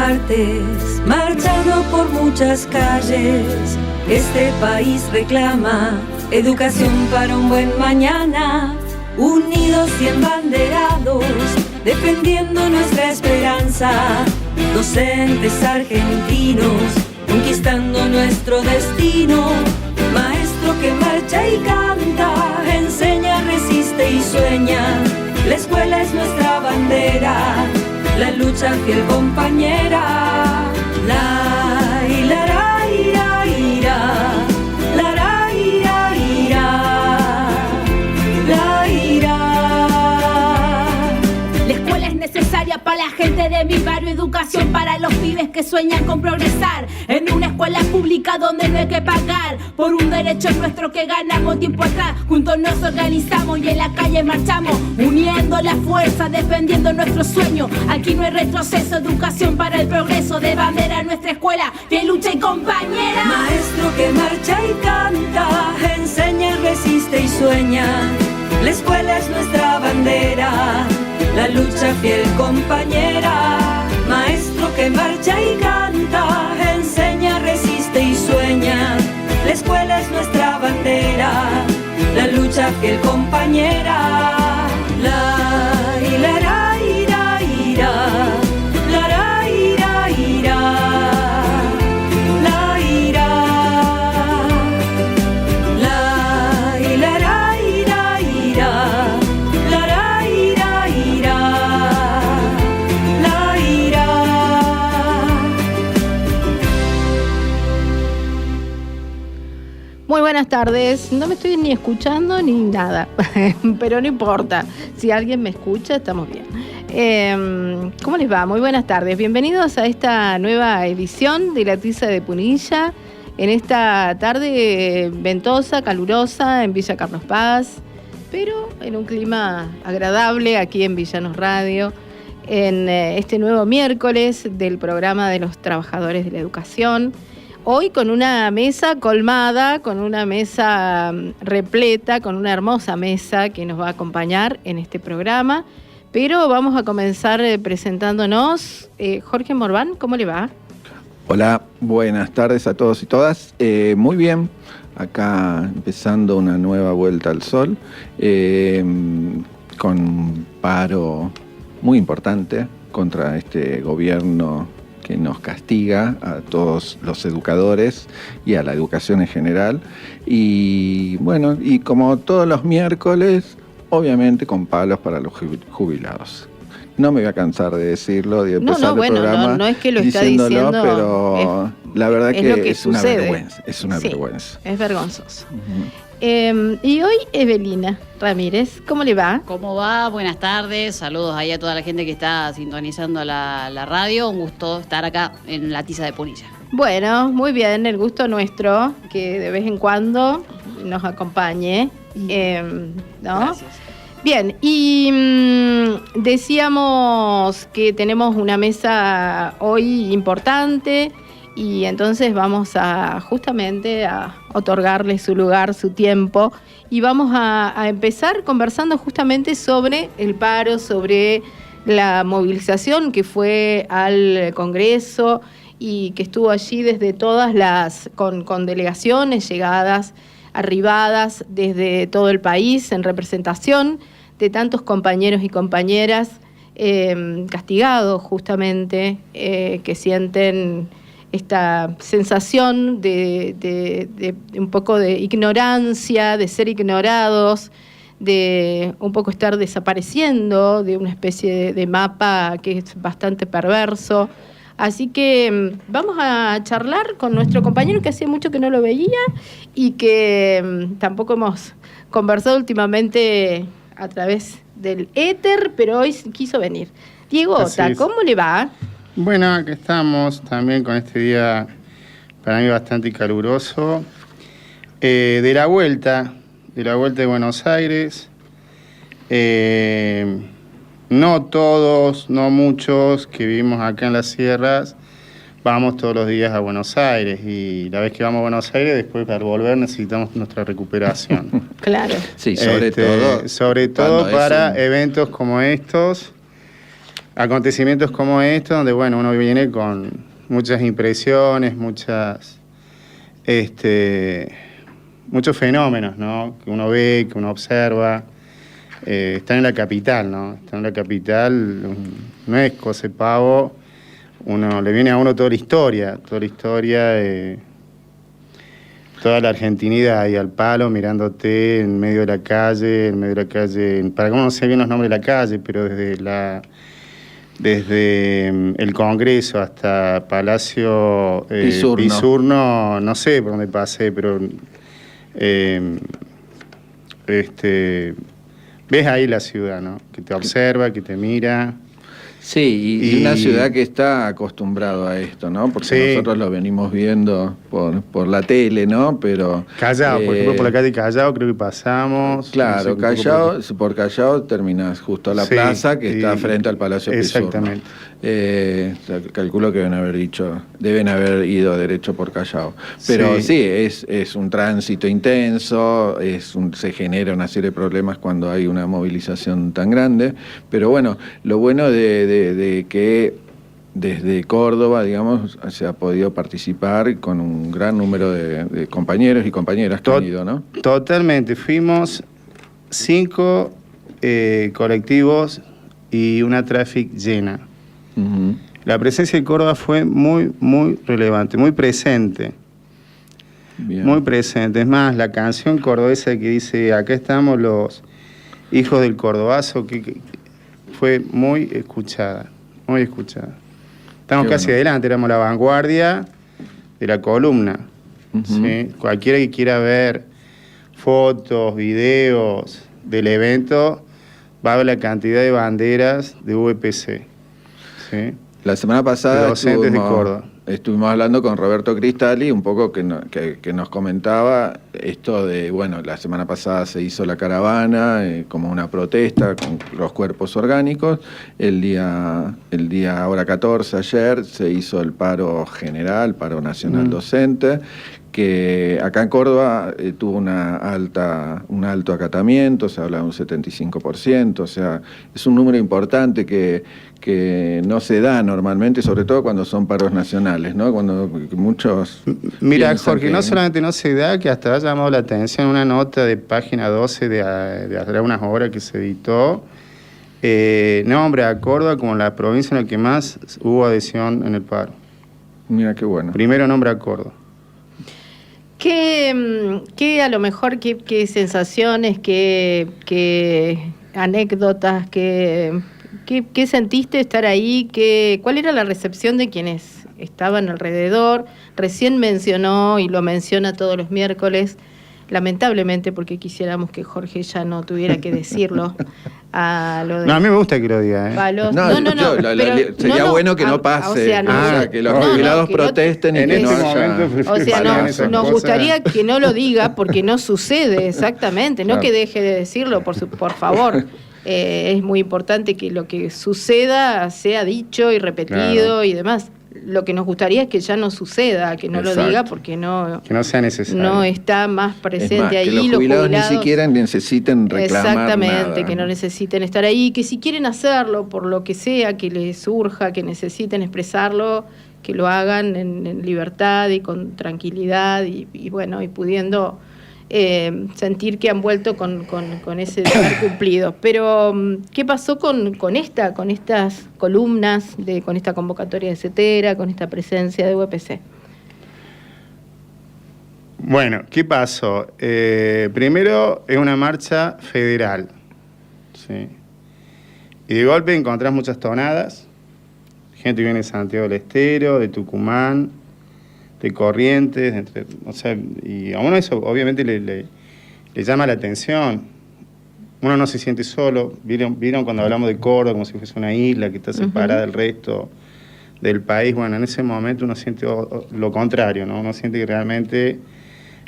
martes, marchando por muchas calles, este país reclama educación para un buen mañana, unidos y embanderados, defendiendo nuestra esperanza, docentes argentinos, conquistando nuestro destino, maestro que marcha y canta, enseña, resiste y sueña, la escuela es nuestra bandera, la lucha fiel compañera, la ira, ira, ira, la ira, ira, la ira. La escuela es necesaria para la gente de mi barrio, educación para los pibes que sueñan con progresar, en una escuela pública donde no hay que pagar, por un derecho nuestro que ganamos tiempo atrás, juntos nos organizamos y en la calle marchamos, uniendo la fuerza, defendiendo nuestro sueño, aquí no hay retroceso, educación para el progreso, de bandera nuestra escuela, que lucha y compañera. Maestro que marcha y canta, enseña, resiste y sueña, la escuela es nuestra bandera, la lucha fiel compañera, maestro que marcha y canta, enseña, resiste y sueña, la escuela es nuestra bandera, la lucha fiel compañera, la ira, ira, ira, la ira, ira, la ira, la ira, ira, ira, la ira, ira, la ira. Muy buenas tardes, no me estoy ni escuchando ni nada, pero no importa, si alguien me escucha estamos bien. ¿Cómo les va? Muy buenas tardes, bienvenidos a esta nueva edición de La Tiza de Punilla, en esta tarde ventosa, calurosa en Villa Carlos Paz, pero en un clima agradable aquí en Villanos Radio, en este nuevo miércoles del programa de los trabajadores de la educación. Hoy con una mesa colmada, con una mesa repleta, con una hermosa mesa que nos va a acompañar en este programa. Pero vamos a comenzar presentándonos. Jorge Morván, ¿cómo le va? Hola, buenas tardes a todos y todas. Muy bien, acá empezando una nueva vuelta al sol, con un paro muy importante contra este gobierno que nos castiga a todos los educadores y a la educación en general. Y bueno, y como todos los miércoles, obviamente con palos para los jubilados. No me voy a cansar de decirlo, de empezar el programa no es que lo está diciendo, pero la verdad que es una sucede. vergüenza. Es una vergüenza. Es vergonzoso. Y hoy Evelina Ramírez, ¿cómo le va? ¿Cómo va? Buenas tardes, saludos ahí a toda la gente que está sintonizando la radio, un gusto estar acá en La Tiza de Punilla. Bueno, muy bien, el gusto nuestro, que de vez en cuando nos acompañe, ¿no? Gracias. Bien, y decíamos que tenemos una mesa hoy importante y entonces vamos a justamente a otorgarle su lugar, su tiempo, y vamos a empezar conversando justamente sobre el paro, sobre la movilización que fue al Congreso y que estuvo allí desde todas con delegaciones llegadas, arribadas desde todo el país en representación de tantos compañeros y compañeras castigados justamente, que sienten esta sensación de un poco de ignorancia, de ser ignorados, de un poco estar desapareciendo de una especie de mapa que es bastante perverso. Así que vamos a charlar con nuestro compañero que hacía mucho que no lo veía y que tampoco hemos conversado últimamente a través del éter, pero hoy quiso venir. Diego Ota, ¿cómo le va? Bueno, acá estamos también con este día para mí bastante caluroso. De la vuelta de Buenos Aires. No todos, no muchos que vivimos acá en las sierras, vamos todos los días a Buenos Aires. Y la vez que vamos a Buenos Aires, después para volver necesitamos nuestra recuperación. Claro. Sí, sobre todo para eventos como estos. acontecimientos como estos, donde bueno, uno viene con muchas impresiones, muchos fenómenos, ¿no? Que uno ve, que uno observa. Está en la capital, ¿no? Está en la capital, no es cosa de pavo, le viene a uno toda la historia, toda la argentinidad ahí al palo, mirándote en medio de la calle, para cómo no sé bien los nombres de la calle, pero desde el Congreso hasta Palacio Pisurno, no sé por dónde pasé, pero ves ahí la ciudad, ¿no? Que te observa, que te mira. Sí, y una ciudad que está acostumbrado a esto, ¿no? Porque sí, nosotros lo venimos viendo por la tele, ¿no? Pero Callao, por ejemplo, por la calle Callao creo que pasamos. Claro, no sé, Callao, por Callao terminás justo a la plaza que está frente al Palacio Pisurno. Exactamente. Calculo que deben haber ido derecho por Callao. Pero sí, es un tránsito intenso, se genera una serie de problemas cuando hay una movilización tan grande. Pero bueno, lo bueno de que desde Córdoba, digamos, se ha podido participar con un gran número de compañeros y compañeras que han ido, ¿no? Totalmente. Fuimos 5 colectivos y una traffic llena. Uh-huh. La presencia de Córdoba fue muy, muy relevante, muy presente. Bien. Muy presente. Es más, la canción cordobesa que dice, acá estamos los hijos del cordobazo, que fue muy escuchada, muy escuchada. Estamos casi adelante, éramos la vanguardia de la columna. Uh-huh. ¿Sí? Cualquiera que quiera ver fotos, videos del evento, va a ver la cantidad de banderas de VPC. ¿Sí? La semana pasada estuvimos hablando con Roberto Cristali, un poco que nos comentaba esto de, bueno, la semana pasada se hizo la caravana como una protesta con los cuerpos orgánicos, el día ahora 14, ayer, se hizo el paro general, paro nacional docente, que acá en Córdoba tuvo un alto acatamiento, se habla de un 75%, o sea, es un número importante que no se da normalmente, sobre todo cuando son paros nacionales, ¿no? Cuando muchos... Mira, Jorge, no solamente no se da, que hasta ha llamado la atención una nota de página 12 de hace unas horas que se editó, nombra a Córdoba como la provincia en la que más hubo adhesión en el paro. Mira qué bueno. Primero nombra a Córdoba. ¿Qué a lo mejor, qué sensaciones, qué anécdotas, qué sentiste estar ahí? ¿Cuál era la recepción de quienes estaban alrededor? Recién mencionó, y lo menciona todos los miércoles, lamentablemente, porque quisiéramos que Jorge ya no tuviera que decirlo. A mí me gusta que lo diga. Sería bueno que no pase, que los jubilados protesten y que no haya... nos gustaría que no lo diga porque no sucede, exactamente, no que deje de decirlo, por favor. Es muy importante que lo que suceda sea dicho y repetido y demás. Lo que nos gustaría es que ya no suceda, que no lo diga porque que no sea necesario. No está más presente ahí. Que los jubilados ni siquiera necesiten reclamar exactamente, nada. Que no necesiten estar ahí, que si quieren hacerlo por lo que sea, que les surja, que necesiten expresarlo, que lo hagan en libertad y con tranquilidad y bueno, y pudiendo sentir que han vuelto con ese deber cumplido. Pero ¿qué pasó con estas columnas, con esta convocatoria de CETERA, con esta presencia de VPC? Bueno, ¿qué pasó? Primero es una marcha federal, ¿sí? Y de golpe encontrás muchas tonadas, gente que viene de Santiago del Estero, de Tucumán, de Corrientes, y a uno eso obviamente le llama la atención. Uno no se siente solo. ¿Vieron cuando hablamos de Córdoba como si fuese una isla que está separada del resto del país? Bueno, en ese momento uno siente lo contrario, ¿no? Uno siente que realmente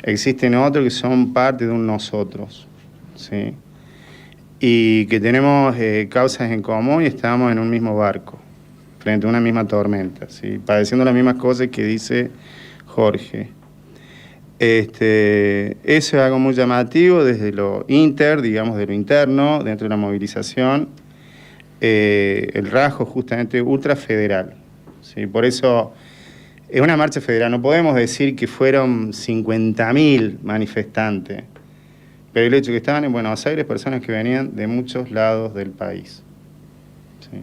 existen otros que son parte de un nosotros, ¿sí? Y que tenemos causas en común y estamos en un mismo barco, frente a una misma tormenta, ¿sí? Padeciendo las mismas cosas que dice Jorge. Eso es algo muy llamativo desde lo de lo interno, dentro de la movilización. el rasgo justamente ultrafederal, ¿sí? Por eso es una marcha federal. No podemos decir que fueron 50.000 manifestantes, pero el hecho de que estaban en Buenos Aires personas que venían de muchos lados del país, ¿sí?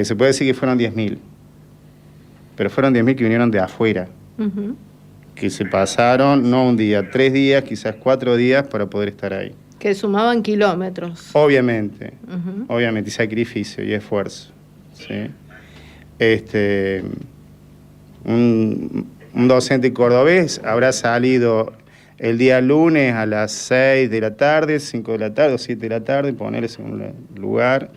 Se puede decir que fueron 10.000, pero fueron 10.000 que vinieron de afuera, que se pasaron no un día, 3 días, quizás 4 días para poder estar ahí. Que sumaban kilómetros. Obviamente, obviamente, y sacrificio y esfuerzo, ¿sí? Un docente cordobés habrá salido el día lunes a las 6 de la tarde, 5 de la tarde o 7 de la tarde, ponerle según el lugar.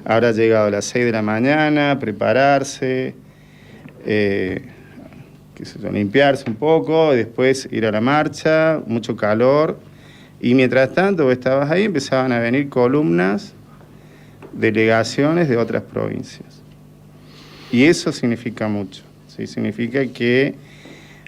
Habrá llegado a las 6 de la mañana, prepararse, limpiarse un poco, después ir a la marcha, mucho calor. Y mientras tanto, vos estabas ahí, empezaban a venir columnas, delegaciones de otras provincias. Y eso significa mucho. ¿Sí? Significa que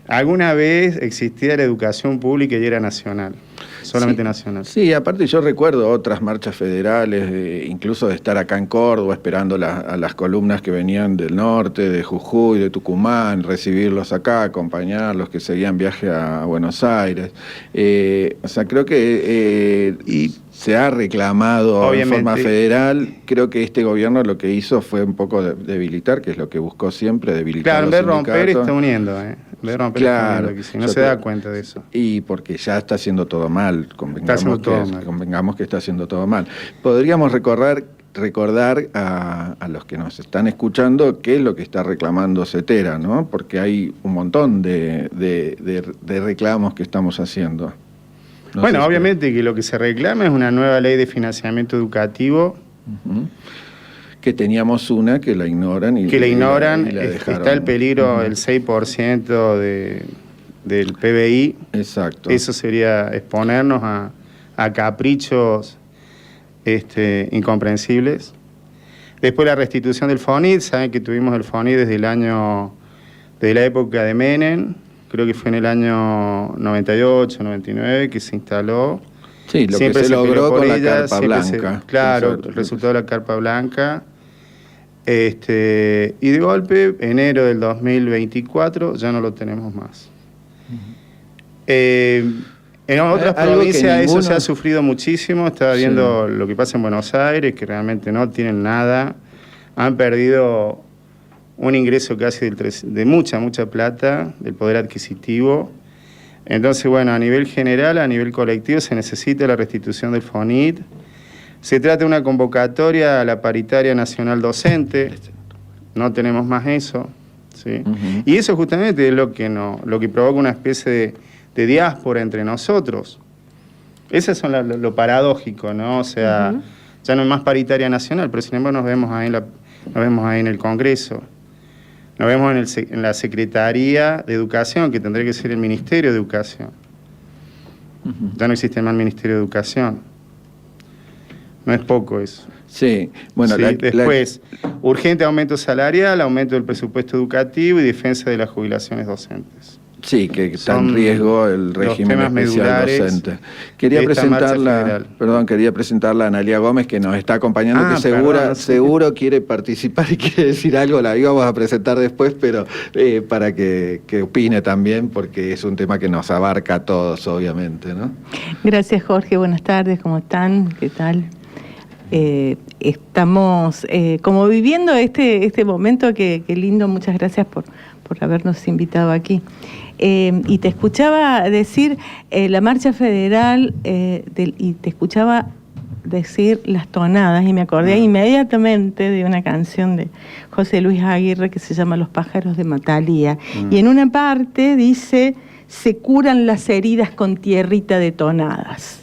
alguna vez existía la educación pública y era nacional, solamente nacional. Sí, aparte yo recuerdo otras marchas federales, incluso de estar acá en Córdoba esperando a las columnas que venían del norte, de Jujuy, de Tucumán, recibirlos acá, acompañarlos, que seguían viaje a Buenos Aires. O sea, creo que se ha reclamado obviamente en forma federal. Creo que este gobierno lo que hizo fue un poco debilitar, que es lo que buscó siempre, debilitar. Claro, en vez de romper está uniendo, En vez de romper está uniendo, que si no se da cuenta de eso. Y porque ya está haciendo todo mal, convengamos que está haciendo todo mal. Podríamos recordar a los que nos están escuchando qué es lo que está reclamando CETERA, ¿no? Porque hay un montón de reclamos que estamos haciendo. Bueno, obviamente que lo que se reclama es una nueva ley de financiamiento educativo. Que teníamos una que la ignoran. Y la dejaron. Está el peligro, el 6% del PBI. Exacto. Eso sería exponernos a caprichos incomprensibles. Después la restitución del FONIT. Saben que tuvimos el FONIT desde la época de Menem. Creo que fue en el año 98, 99 que se instaló. Sí, lo siempre que se logró con la carpa blanca. Claro, el resultado de la carpa blanca. Y de golpe, enero del 2024, ya no lo tenemos más. En otras provincias eso se ha sufrido muchísimo. Estaba viendo lo que pasa en Buenos Aires, que realmente no tienen nada. Han perdido un ingreso casi de mucha plata, del poder adquisitivo. Entonces, bueno, a nivel general, a nivel colectivo, se necesita la restitución del FONIT. Se trata de una convocatoria a la paritaria nacional docente. No tenemos más eso, ¿sí? Y eso justamente es lo que provoca una especie de diáspora entre nosotros. Ese es lo paradójico, ¿no? O sea, ya no es más paritaria nacional, pero sin embargo nos vemos ahí en el Congreso. Nos vemos en la Secretaría de Educación, que tendría que ser el Ministerio de Educación. Ya no existe más el Ministerio de Educación. No es poco eso. Sí, bueno. Sí, después, urgente aumento salarial, aumento del presupuesto educativo y defensa de las jubilaciones docentes. Sí, que está en riesgo el régimen especial docente. Quería presentarla a Analía Gómez, que nos está acompañando, que seguro quiere participar y quiere decir algo. La íbamos a presentar después, pero para que opine también, porque es un tema que nos abarca a todos, obviamente, ¿no? Gracias, Jorge. Buenas tardes, ¿cómo están? ¿Qué tal? Estamos como viviendo este momento que lindo. Muchas gracias por habernos invitado aquí. Y te escuchaba decir la marcha federal y te escuchaba decir las tonadas y me acordé inmediatamente de una canción de José Luis Aguirre que se llama Los pájaros de Matalía. Y en una parte dice, se curan las heridas con tierrita de tonadas.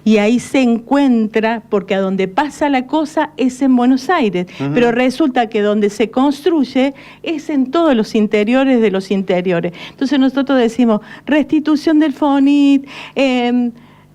Y ahí se encuentra, porque a donde pasa la cosa es en Buenos Aires, pero resulta que donde se construye es en todos los interiores de los interiores. Entonces nosotros decimos restitución del FONIT,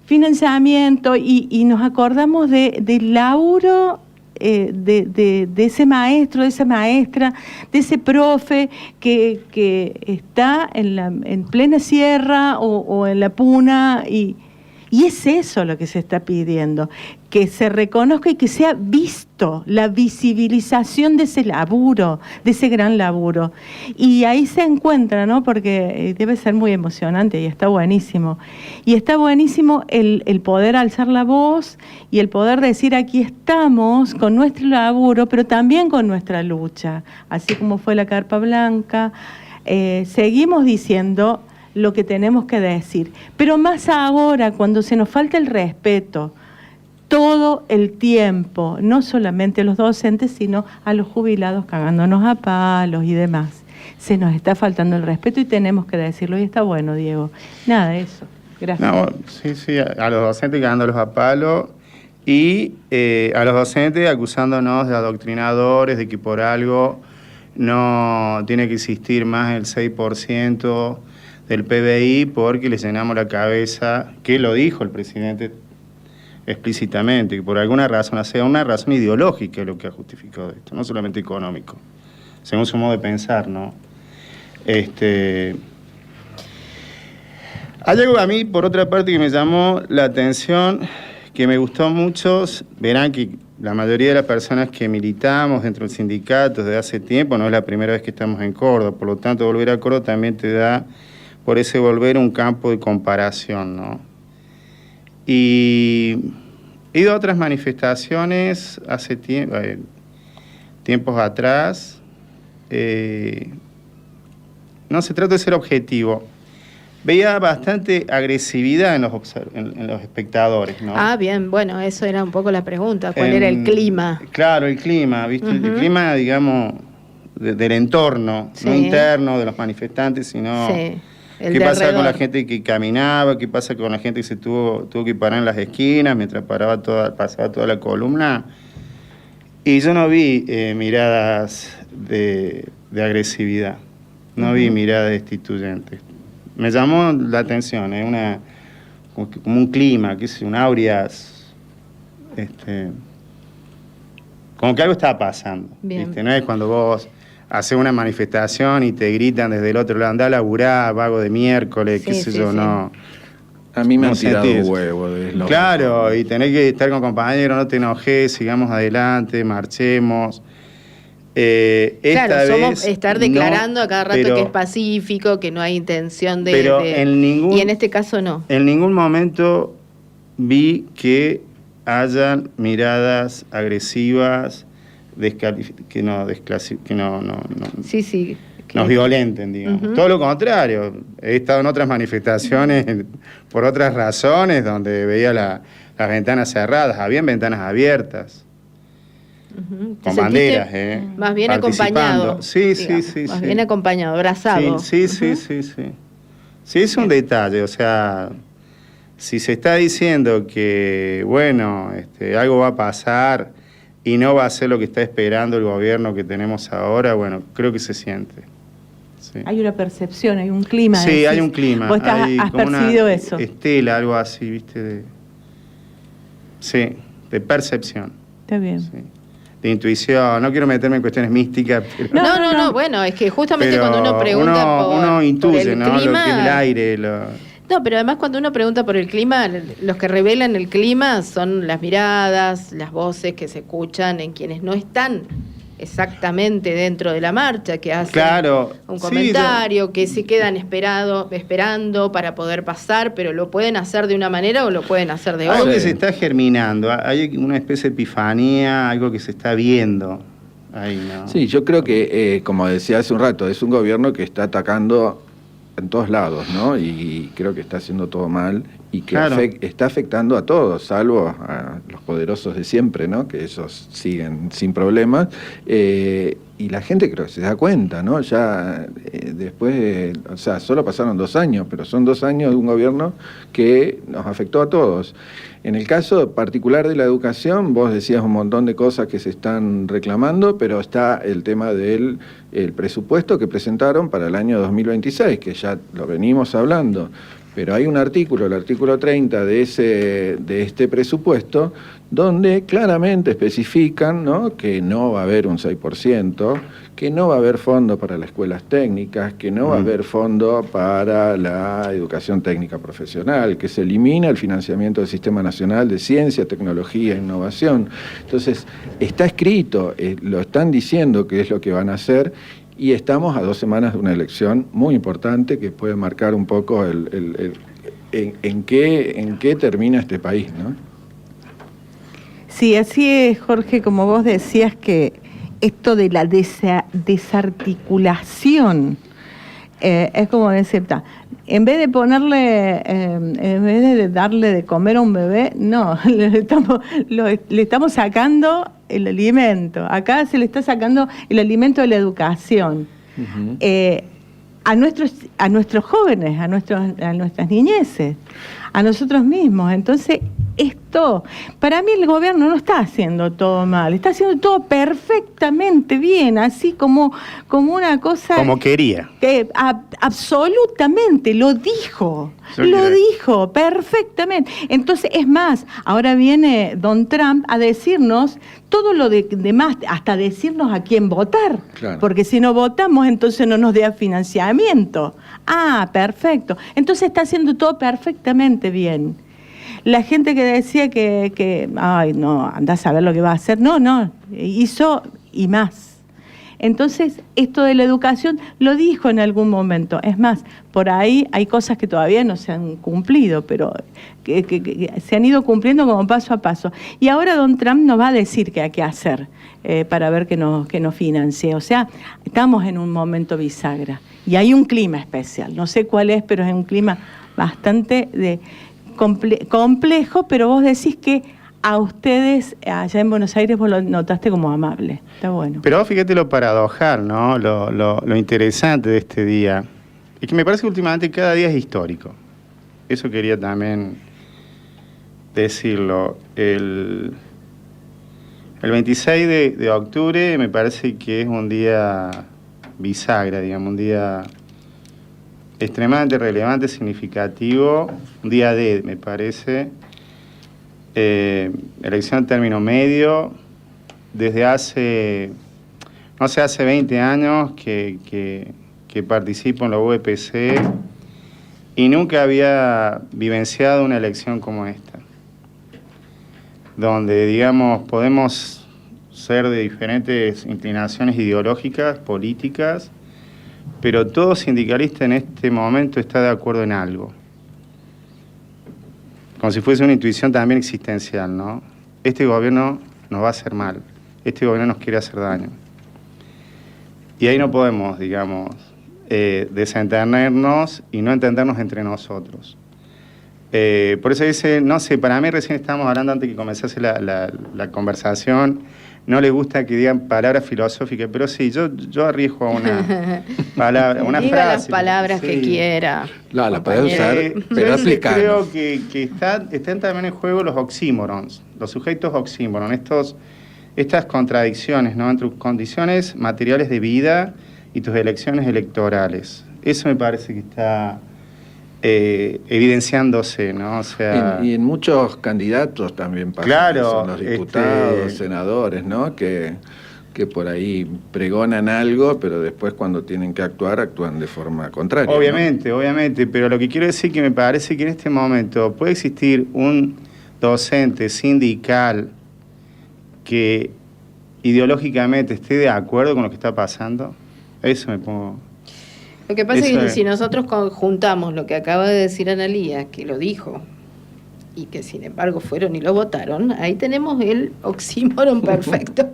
financiamiento, y nos acordamos del laburo de ese maestro, de esa maestra, de ese profe que está en plena sierra o en la puna, y es eso lo que se está pidiendo, que se reconozca y que sea visto, la visibilización de ese laburo, de ese gran laburo. Y ahí se encuentra, ¿no? Porque debe ser muy emocionante y está buenísimo. Y está buenísimo el poder alzar la voz y el poder decir aquí estamos con nuestro laburo, pero también con nuestra lucha. Así como fue la Carpa Blanca, seguimos diciendo lo que tenemos que decir. Pero más ahora, cuando se nos falta el respeto, todo el tiempo, no solamente a los docentes, sino a los jubilados cagándonos a palos y demás. Se nos está faltando el respeto y tenemos que decirlo, y está bueno, Diego. Nada, eso. Gracias. No, sí, a los docentes cagándolos a palos y a los docentes acusándonos de adoctrinadores, de que por algo no tiene que existir más el 6% del PBI porque les llenamos la cabeza, que lo dijo el presidente explícitamente, que por alguna razón, sea una razón ideológica lo que ha justificado esto, no solamente económico, según su modo de pensar, ¿no? Hay algo a mí, por otra parte, que me llamó la atención, que me gustó mucho. Verán que la mayoría de las personas que militamos dentro del sindicato desde hace tiempo, no es la primera vez que estamos en Córdoba, por lo tanto, volver a Córdoba también te da, por ese volver, un campo de comparación, ¿no? Y he ido a otras manifestaciones hace tiempos atrás. No se trata de ser objetivo. Veía bastante agresividad en los espectadores, ¿no? Ah, bien, bueno, eso era un poco la pregunta. ¿Cuál era el clima? Claro, el clima, ¿viste? El clima, digamos, del entorno, sí, no interno de los manifestantes, sino... Sí. ¿Qué pasa con la gente que caminaba? ¿Qué pasa con la gente que se tuvo que parar en las esquinas mientras pasaba toda la columna? Y yo no vi miradas de agresividad, no vi miradas destituyentes. Me llamó la atención, como un clima, un aureas, como que algo estaba pasando. ¿Viste? No es cuando vos hacer una manifestación y te gritan desde el otro lado, andá a laburar, vago de miércoles, sí, qué sé yo, no. A mí me no han tirado sentís. huevo. Claro, y tenés que estar con compañeros, no te enojes, sigamos adelante, marchemos. Claro, estar declarando a cada rato que es pacífico, que no hay intención de... y en este caso no. En ningún momento vi que hayan miradas agresivas, que nos violenten, digamos. Todo lo contrario. He estado en otras manifestaciones por otras razones donde veía las ventanas cerradas, habían ventanas abiertas, con banderas, más bien acompañado. Sí. Más bien acompañado, abrazado. Sí. Sí, es un detalle, o sea, si se está diciendo que, bueno, algo va a pasar y no va a ser lo que está esperando el gobierno que tenemos ahora, bueno, creo que se siente. Sí. Hay una percepción, hay un clima. Sí, decís, hay un clima. ¿Vos has percibido eso? Estela, algo así, ¿viste? De percepción. Está bien. Sí. De intuición, no quiero meterme en cuestiones místicas. Pero, no, bueno, es que justamente cuando uno pregunta uno intuye, por el ¿no? clima, lo que es el aire, No, pero además cuando uno pregunta por el clima, los que revelan el clima son las miradas, las voces que se escuchan en quienes no están exactamente dentro de la marcha, que hacen un comentario, que se quedan esperando para poder pasar, pero lo pueden hacer de una manera o lo pueden hacer de otra. Algo que se está germinando, hay una especie de epifanía, algo que se está viendo ahí, ¿no? Sí, yo creo que, como decía hace un rato, es un gobierno que está atacando en todos lados, ¿no? Y creo que está haciendo todo mal y que está afectando a todos, salvo a los poderosos de siempre, ¿no? Que esos siguen sin problemas. Y la gente creo que se da cuenta, ¿no? Ya después, o sea, solo pasaron 2 años, pero son 2 años de un gobierno que nos afectó a todos. En el caso particular de la educación, vos decías un montón de cosas que se están reclamando, pero está el tema del presupuesto que presentaron para el año 2026, que ya lo venimos hablando. Pero hay un artículo, el artículo 30 de este presupuesto, donde claramente especifican, ¿no?, que no va a haber un 6%, que no va a haber fondo para las escuelas técnicas, que no va a haber fondo para la educación técnica profesional, que se elimina el financiamiento del Sistema Nacional de Ciencia, Tecnología e Innovación. Entonces, está escrito, lo están diciendo que es lo que van a hacer, y estamos a 2 semanas de una elección muy importante que puede marcar un poco en qué termina este país, ¿no? Sí, así es, Jorge, como vos decías, que esto de la desarticulación es como decir, en vez de ponerle, en vez de darle de comer a un bebé, no, le estamos sacando el alimento. Acá se le está sacando el alimento de la educación. Uh-huh. A nuestros jóvenes, a nuestras niñeces, a nosotros mismos. Entonces, esto, para mí el gobierno no está haciendo todo mal, está haciendo todo perfectamente bien, así como una cosa... Como quería. Que absolutamente, lo dijo perfectamente. Entonces, es más, ahora viene Don Trump a decirnos todo lo demás, hasta decirnos a quién votar, claro. Porque si no votamos, entonces no nos da financiamiento. Ah, perfecto. Entonces está haciendo todo perfectamente bien. La gente que decía que ay, no, andás a ver lo que va a hacer. No, hizo y más. Entonces, esto de la educación lo dijo en algún momento. Es más, por ahí hay cosas que todavía no se han cumplido, pero que se han ido cumpliendo como paso a paso. Y ahora Don Trump nos va a decir qué hay que hacer para ver que nos financie. O sea, estamos en un momento bisagra. Y hay un clima especial. No sé cuál es, pero es un clima bastante complejo, pero vos decís que a ustedes allá en Buenos Aires vos lo notaste como amable. Está bueno. Pero fíjate lo paradojal, ¿no? Lo interesante de este día. Es que me parece que últimamente cada día es histórico. Eso quería también decirlo. El 26 de octubre me parece que es un día bisagra, digamos, un día extremadamente relevante, significativo, un día me parece, elección término medio, desde hace 20 años que participo en la UPC y nunca había vivenciado una elección como esta, donde, digamos, podemos ser de diferentes inclinaciones ideológicas, políticas, pero todo sindicalista en este momento está de acuerdo en algo. Como si fuese una intuición también existencial, ¿no? Este gobierno nos va a hacer mal, este gobierno nos quiere hacer daño. Y ahí no podemos, digamos, desentendernos y no entendernos entre nosotros. Por eso dice, no sé, para mí recién estábamos hablando antes que comenzase la conversación, no le gusta que digan palabras filosóficas, pero sí, yo arriesgo a una palabra, una diga frase. Las palabras que quiera. No, la puede usar, pero explicar. Creo que están también en juego los oxímorons, los sujetos oxímoron, estas contradicciones, ¿no?, entre tus condiciones materiales de vida y tus elecciones electorales. Eso me parece que está evidenciándose, ¿no? O sea, y en muchos candidatos también pasa. Claro, son los diputados, senadores, ¿no? Que por ahí pregonan algo, pero después cuando tienen que actuar, actúan de forma contraria. Obviamente, ¿no? Obviamente, pero lo que quiero decir que me parece que en este momento puede existir un docente sindical que ideológicamente esté de acuerdo con lo que está pasando. Eso me pongo... Lo que pasa es que si nosotros conjuntamos lo que acaba de decir Analía, que lo dijo, y que sin embargo fueron y lo votaron, ahí tenemos el oxímoron perfecto.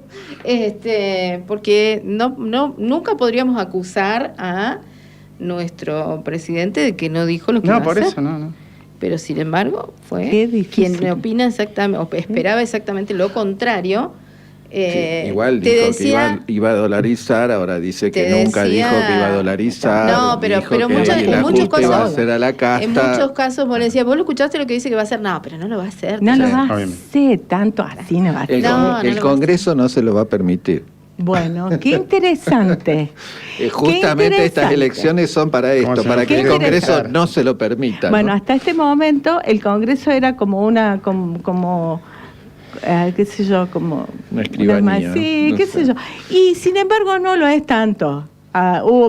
Porque nunca podríamos acusar a nuestro presidente de que no dijo lo que iba a hacer. No, por eso no. Pero sin embargo fue quien opina exactamente, o esperaba exactamente lo contrario. Igual dijo que iba a dolarizar, ahora dice que nunca dijo que iba a dolarizar. No, pero en muchos casos va a hacer a la casta. En muchos casos vos le decías, vos lo escuchaste lo que dice que va a hacer, no, pero no lo va a hacer. No lo va a hacer, tanto así no va a hacer. El Congreso no se lo va a permitir. Bueno, qué interesante. Justamente estas elecciones son para esto, para que el Congreso no se lo permita. Bueno, ¿no? hasta este momento el Congreso era como una, qué sé yo, como una escribanía. Sí, no qué sé yo. Y sin embargo no lo es tanto.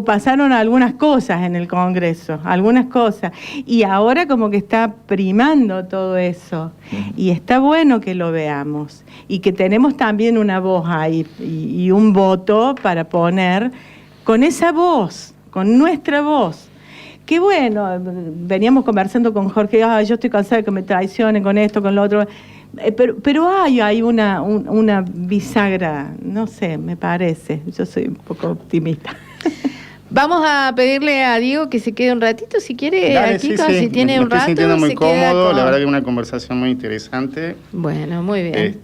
Pasaron algunas cosas en el Congreso, algunas cosas, y ahora como que está primando todo eso, y está bueno que lo veamos, y que tenemos también una voz ahí, y un voto para poner con esa voz, con nuestra voz. Qué bueno, veníamos conversando con Jorge, yo estoy cansada de que me traicionen con esto, con lo otro, pero hay una bisagra, no sé, me parece, yo soy un poco optimista. Vamos a pedirle a Diego que se quede un ratito, si quiere, Dale, aquí, sí. si tiene un rato. Me estoy sintiendo muy se queda cómodo, la verdad que una conversación muy interesante. Bueno, muy bien.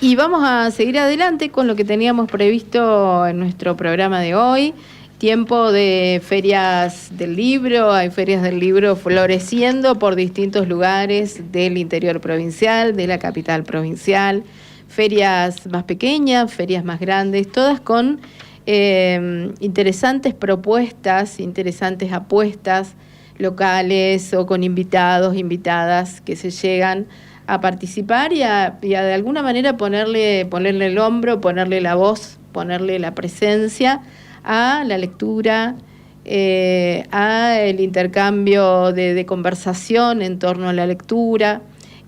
Y vamos a seguir adelante con lo que teníamos previsto en nuestro programa de hoy. Tiempo de ferias del libro, hay ferias del libro floreciendo por distintos lugares del interior provincial, de la capital provincial, ferias más pequeñas, ferias más grandes, todas con interesantes propuestas, interesantes apuestas locales o con invitados, invitadas que se llegan a participar y a de alguna manera ponerle el hombro, ponerle la voz, ponerle la presencia a la lectura, a el intercambio de conversación en torno a la lectura,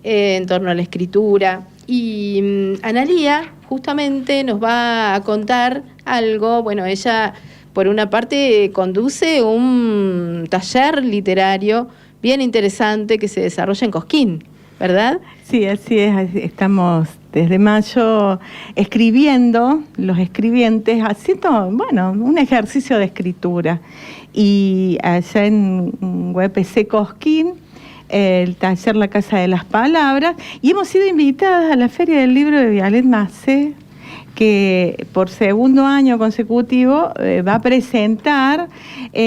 en torno a la escritura. Y Analía justamente nos va a contar algo. Bueno, ella por una parte conduce un taller literario bien interesante que se desarrolla en Cosquín, ¿verdad? Sí, así es. Estamos desde mayo escribiendo, los escribientes, haciendo, bueno, un ejercicio de escritura. Y allá en UPC Cosquín, el taller La Casa de las Palabras, y hemos sido invitadas a la Feria del Libro de Vialet Macé, que por segundo año consecutivo va a presentar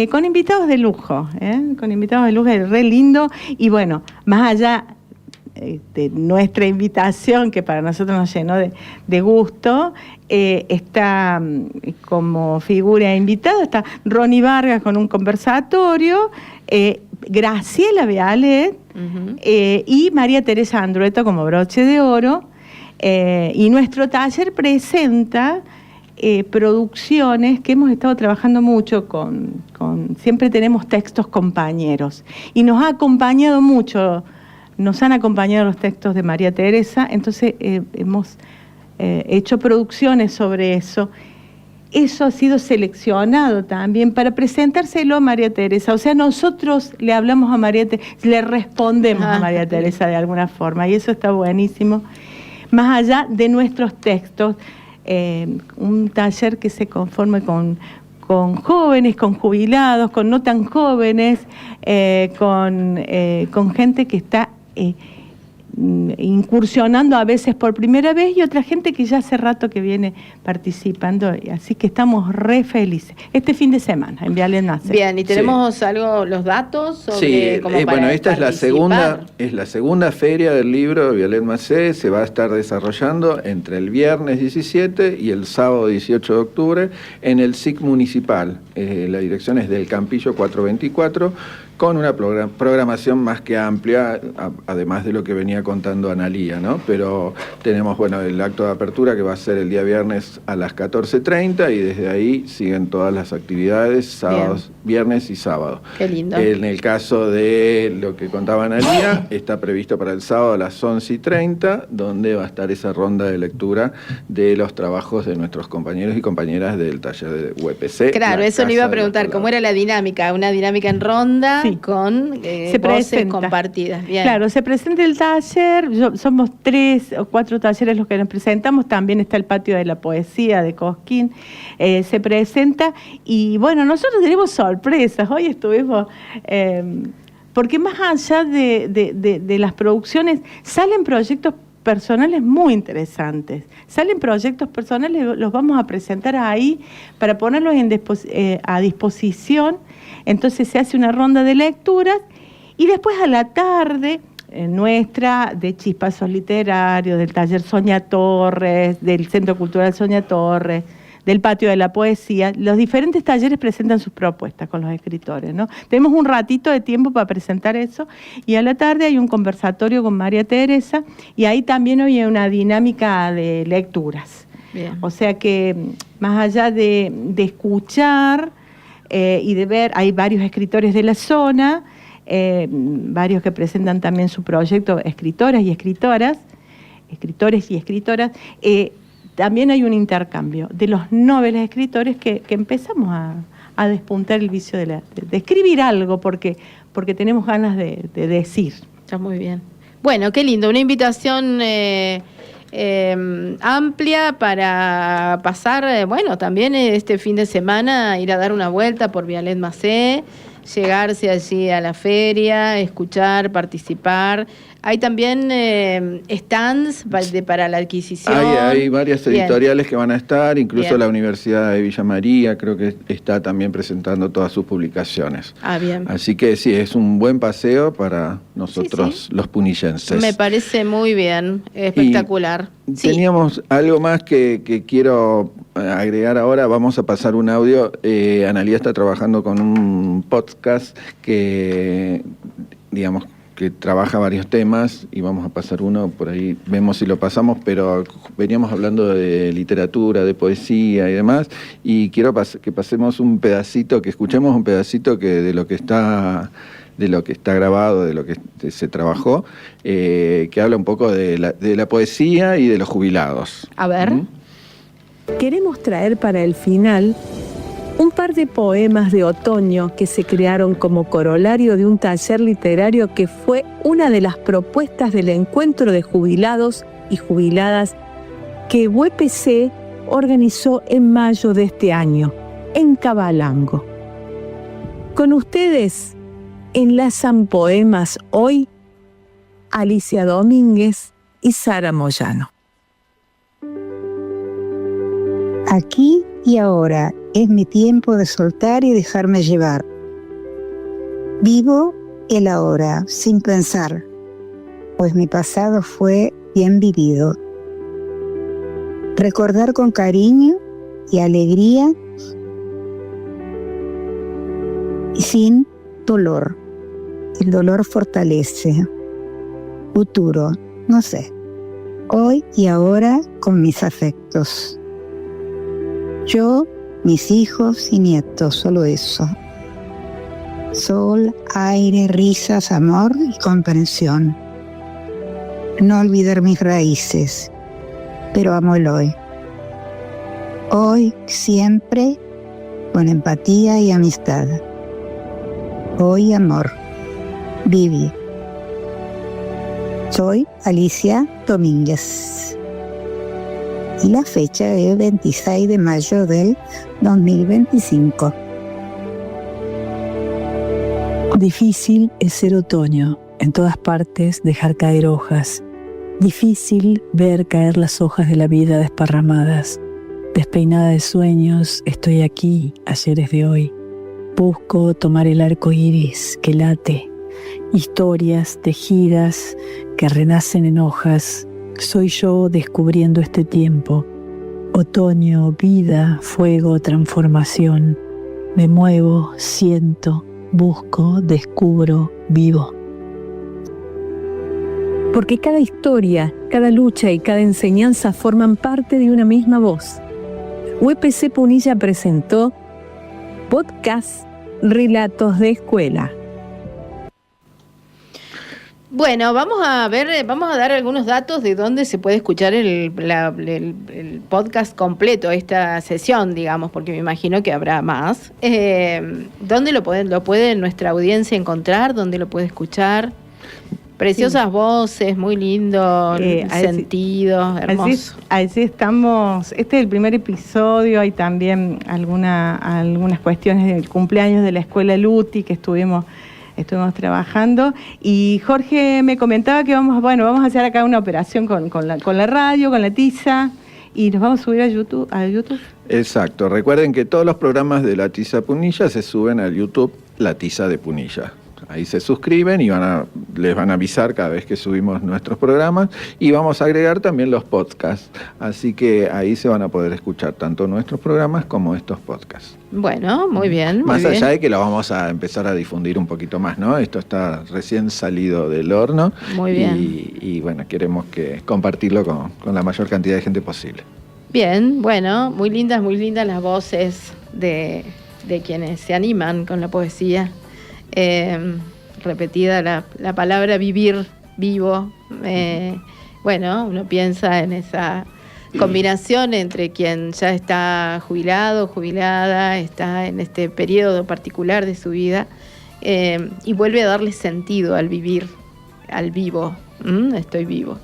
con invitados de lujo, con invitados de lujo, es re lindo. Y bueno, más allá de nuestra invitación, que para nosotros nos llenó de gusto, está como figura invitada, está Ronnie Vargas con un conversatorio, Graciela Vialet y María Teresa Andrueto como broche de oro, y nuestro taller presenta producciones que hemos estado trabajando mucho siempre tenemos textos compañeros, y nos han acompañado los textos de María Teresa, entonces hemos hecho producciones sobre eso. Eso ha sido seleccionado también para presentárselo a María Teresa. O sea, nosotros le hablamos a María Teresa, le respondemos a María Teresa de alguna forma, y eso está buenísimo. Más allá de nuestros textos, un taller que se conforme con jóvenes, con jubilados, con no tan jóvenes, con gente que está incursionando a veces por primera vez y otra gente que ya hace rato que viene participando, así que estamos re felices. Este fin de semana en Vialet Macé. Bien, y tenemos los datos sobre cómo bueno, esta participar. es la segunda feria del libro de Vialet Macé, se va a estar desarrollando entre el viernes 17 y el sábado 18 de octubre en el SIC municipal. La dirección es del Campillo 424, con una programación más que amplia, además de lo que venía contando Analía, ¿no? Pero tenemos, el acto de apertura que va a ser el día viernes a las 14:30 y desde ahí siguen todas las actividades, sábados, viernes y sábado. Qué lindo. En el caso de lo que contaba Analía, está previsto para el sábado a las 11:30, donde va a estar esa ronda de lectura de los trabajos de nuestros compañeros y compañeras del taller de UPC. Claro, eso le iba a preguntar, ¿cómo era la dinámica? ¿Una dinámica en ronda? Sí. Con voces compartidas. Bien. Claro, se presenta el taller, somos 3 o 4 talleres los que nos presentamos, también está el patio de la poesía de Cosquín, se presenta, y nosotros tenemos sorpresas, hoy estuvimos, porque más allá de las producciones, salen proyectos personales muy interesantes. Salen proyectos personales, los vamos a presentar ahí para ponerlos a disposición. Entonces se hace una ronda de lecturas y después a la tarde nuestra, de Chispazos Literarios, del taller Sonia Torres, del Centro Cultural Sonia Torres, del Patio de la Poesía. Los diferentes talleres presentan sus propuestas con los escritores, ¿no? Tenemos un ratito de tiempo para presentar eso, y a la tarde hay un conversatorio con María Teresa, y ahí también hay una dinámica de lecturas. Bien. O sea que, más allá de escuchar y de ver, hay varios escritores de la zona, varios que presentan también su proyecto, escritoras y escritoras, escritores y escritoras. También hay un intercambio de los noveles escritores que empezamos a despuntar el vicio de escribir algo, porque tenemos ganas de decir. Está muy bien. Bueno, qué lindo, una invitación amplia para pasar, bueno, también este fin de semana ir a dar una vuelta por Vialet Macé, llegarse allí a la feria, escuchar, participar. Hay también stands para la adquisición. Hay varias editoriales que van a estar, incluso Bien. la Universidad de Villa María creo que está también presentando todas sus publicaciones. Bien. Así que sí, es un buen paseo para nosotros los punillenses. Me parece muy bien, espectacular. Sí. Teníamos algo más que quiero agregar ahora. Vamos a pasar un audio. Analía está trabajando con un podcast que, digamos, que trabaja varios temas, y vamos a pasar uno, por ahí vemos si lo pasamos, pero veníamos hablando de literatura, de poesía y demás, y quiero que pasemos un pedacito, que escuchemos un pedacito de lo que está grabado, de lo que se trabajó, que habla un poco de la poesía y de los jubilados. A ver. Queremos traer para el final un par de poemas de otoño que se crearon como corolario de un taller literario que fue una de las propuestas del encuentro de jubilados y jubiladas que UPC organizó en mayo de este año, en Cabalango. Con ustedes enlazan poemas hoy Alicia Domínguez y Sara Moyano. Aquí y ahora es mi tiempo de soltar y dejarme llevar. Vivo el ahora sin pensar, pues mi pasado fue bien vivido. Recordar con cariño y alegría y sin dolor. El dolor fortalece. Futuro, no sé. Hoy y ahora con mis afectos. Yo, mis hijos y nietos, solo eso. Sol, aire, risas, amor y comprensión. No olvidar mis raíces, pero amo el hoy. Hoy, siempre, con empatía y amistad. Hoy, amor. Vivi. Soy Alicia Domínguez. Y la fecha es 26 de mayo del 2025. Difícil es ser otoño, en todas partes dejar caer hojas. Difícil ver caer las hojas de la vida desparramadas. Despeinada de sueños, estoy aquí, ayeres de hoy. Busco tomar el arco iris que late. Historias tejidas que renacen en hojas. Soy yo descubriendo este tiempo. Otoño, vida, fuego, transformación. Me muevo, siento, busco, descubro, vivo. Porque cada historia, cada lucha y cada enseñanza forman parte de una misma voz. UPC Punilla presentó Podcast Relatos de Escuela. Bueno, vamos a dar algunos datos de dónde se puede escuchar el podcast completo, esta sesión, digamos, porque me imagino que habrá más. ¿Dónde lo puede nuestra audiencia encontrar? ¿Dónde lo puede escuchar? Preciosas voces, muy lindo, sentido, hermoso. Así estamos. Este es el primer episodio. Hay también algunas cuestiones del cumpleaños de la Escuela Luti que estuvimos trabajando, y Jorge me comentaba que vamos a hacer acá una operación con la radio, con la tiza, y nos vamos a subir a YouTube. Exacto, recuerden que todos los programas de La Tiza Punilla se suben al YouTube La Tiza de Punilla. Ahí se suscriben y les van a avisar cada vez que subimos nuestros programas, y vamos a agregar también los podcasts. Así que ahí se van a poder escuchar tanto nuestros programas como estos podcasts. Bueno, muy bien. Más allá de que lo vamos a empezar a difundir un poquito más, ¿no? Esto está recién salido del horno. Muy bien. Y bueno, queremos compartirlo con la mayor cantidad de gente posible. Bien, bueno, muy lindas las voces de quienes se animan con la poesía. Repetida la palabra vivir, vivo. Bueno, uno piensa en esa combinación entre quien ya está jubilado, jubilada, está en este periodo particular de su vida, y vuelve a darle sentido al vivir, al vivo. Estoy vivo.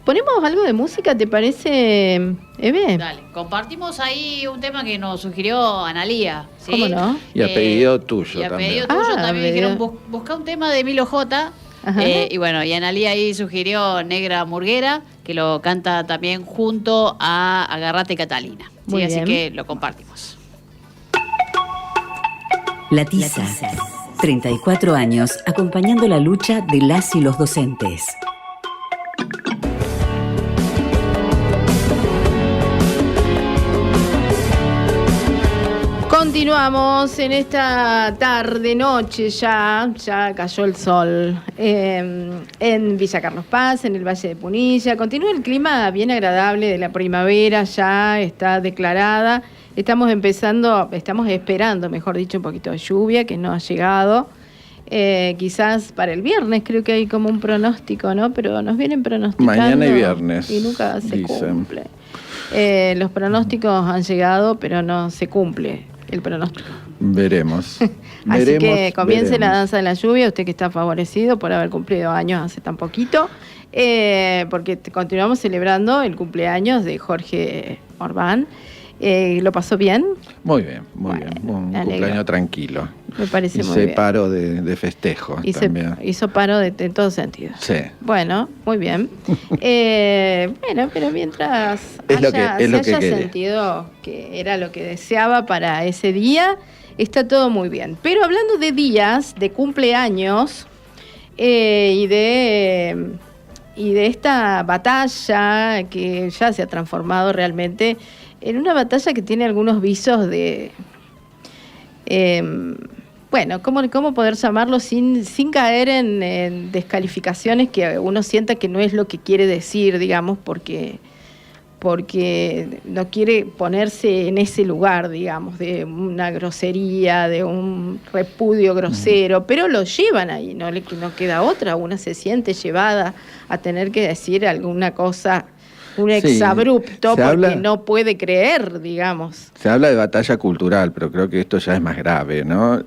¿Ponemos algo de música, te parece, Eve? Dale, compartimos ahí un tema que nos sugirió Analía, ¿sí? ¿Cómo no? Y a pedido tuyo y a también. pedido tuyo también me dijeron, dio. busca un tema de Milo J. Ajá. Y bueno, y Analía ahí sugirió Negra Murguera, que lo canta también junto a Agarrate Catalina. ¿Sí? Muy Así bien. que lo compartimos. La Tiza. 34 años acompañando la lucha de las y los docentes. Continuamos en esta tarde, noche ya cayó el sol en Villa Carlos Paz, en el Valle de Punilla. Continúa el clima bien agradable de la primavera, ya está declarada. Estamos esperando, mejor dicho, un poquito de lluvia que no ha llegado. Quizás para el viernes creo que hay como un pronóstico, ¿no? Pero nos vienen pronosticando. Mañana y viernes, y nunca se dicen. cumple. Los pronósticos han llegado, pero no se cumple el pronóstico. Veremos. Así que comience la veremos. danza de la lluvia, usted que está favorecido por haber cumplido años hace tan poquito, porque continuamos celebrando el cumpleaños de Jorge Orbán. ¿Lo pasó bien? Muy bien, muy Bueno, bien. Un me alegro. cumpleaños tranquilo. Me parece muy Hice bien. paro de festejo también. Hizo paro en todos sentidos. Sí. Bueno, muy bien. Bueno, pero mientras Es lo se que haya quería. sentido que era lo que deseaba para ese día, está todo muy bien. Pero hablando de días, de cumpleaños, y de esta batalla que ya se ha transformado realmente en una batalla que tiene algunos visos de... bueno, ¿cómo poder llamarlo sin caer en descalificaciones que uno sienta que no es lo que quiere decir, digamos, porque no quiere ponerse en ese lugar, digamos, de una grosería, de un repudio grosero, pero lo llevan ahí, no queda otra, una se siente llevada a tener que decir alguna cosa, un Sí, exabrupto, se porque habla- no puede creer, digamos. Se habla de batalla cultural, pero creo que esto ya es más grave, ¿no?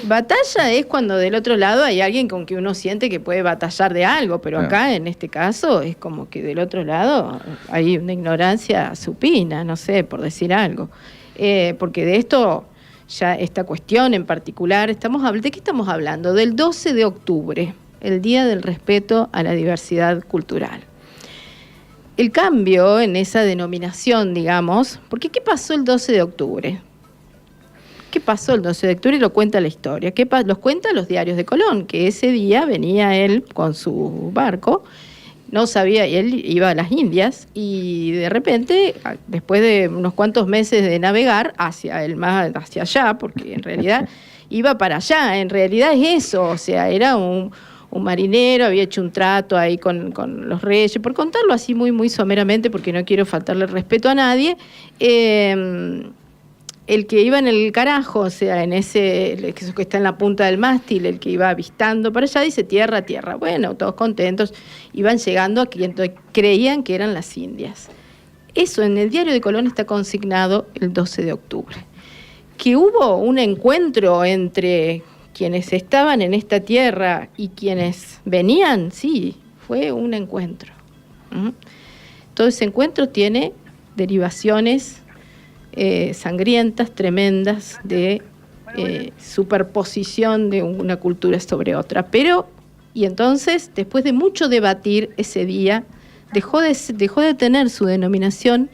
Batalla es cuando del otro lado hay alguien con que uno siente que puede batallar de algo, pero acá en este caso es como que del otro lado hay una ignorancia supina, no sé, por decir algo. Porque de esto, ya esta cuestión en particular, ¿de qué estamos hablando? Del 12 de octubre, el Día del Respeto a la Diversidad Cultural. El cambio en esa denominación, digamos, porque ¿qué pasó el 12 de octubre? ¿Qué pasó el 12 de octubre? Y lo cuenta la historia. Los cuenta los diarios de Colón, que ese día venía él con su barco, no sabía, y él iba a las Indias, y de repente, después de unos cuantos meses de navegar hacia el mar, hacia allá, porque en realidad iba para allá, en realidad es eso, o sea, era un marinero, había hecho un trato ahí con los reyes, por contarlo así muy, muy someramente, porque no quiero faltarle el respeto a nadie. El que iba en el carajo, o sea, en ese que está en la punta del mástil, el que iba avistando para allá, dice tierra, tierra. Bueno, todos contentos, iban llegando a quien creían que eran las Indias. Eso en el diario de Colón está consignado el 12 de octubre. Que hubo un encuentro entre quienes estaban en esta tierra y quienes venían, sí, fue un encuentro. Todo ese encuentro tiene derivaciones sangrientas, tremendas, de superposición de una cultura sobre otra. Y entonces, después de mucho debatir ese día, dejó de tener su denominación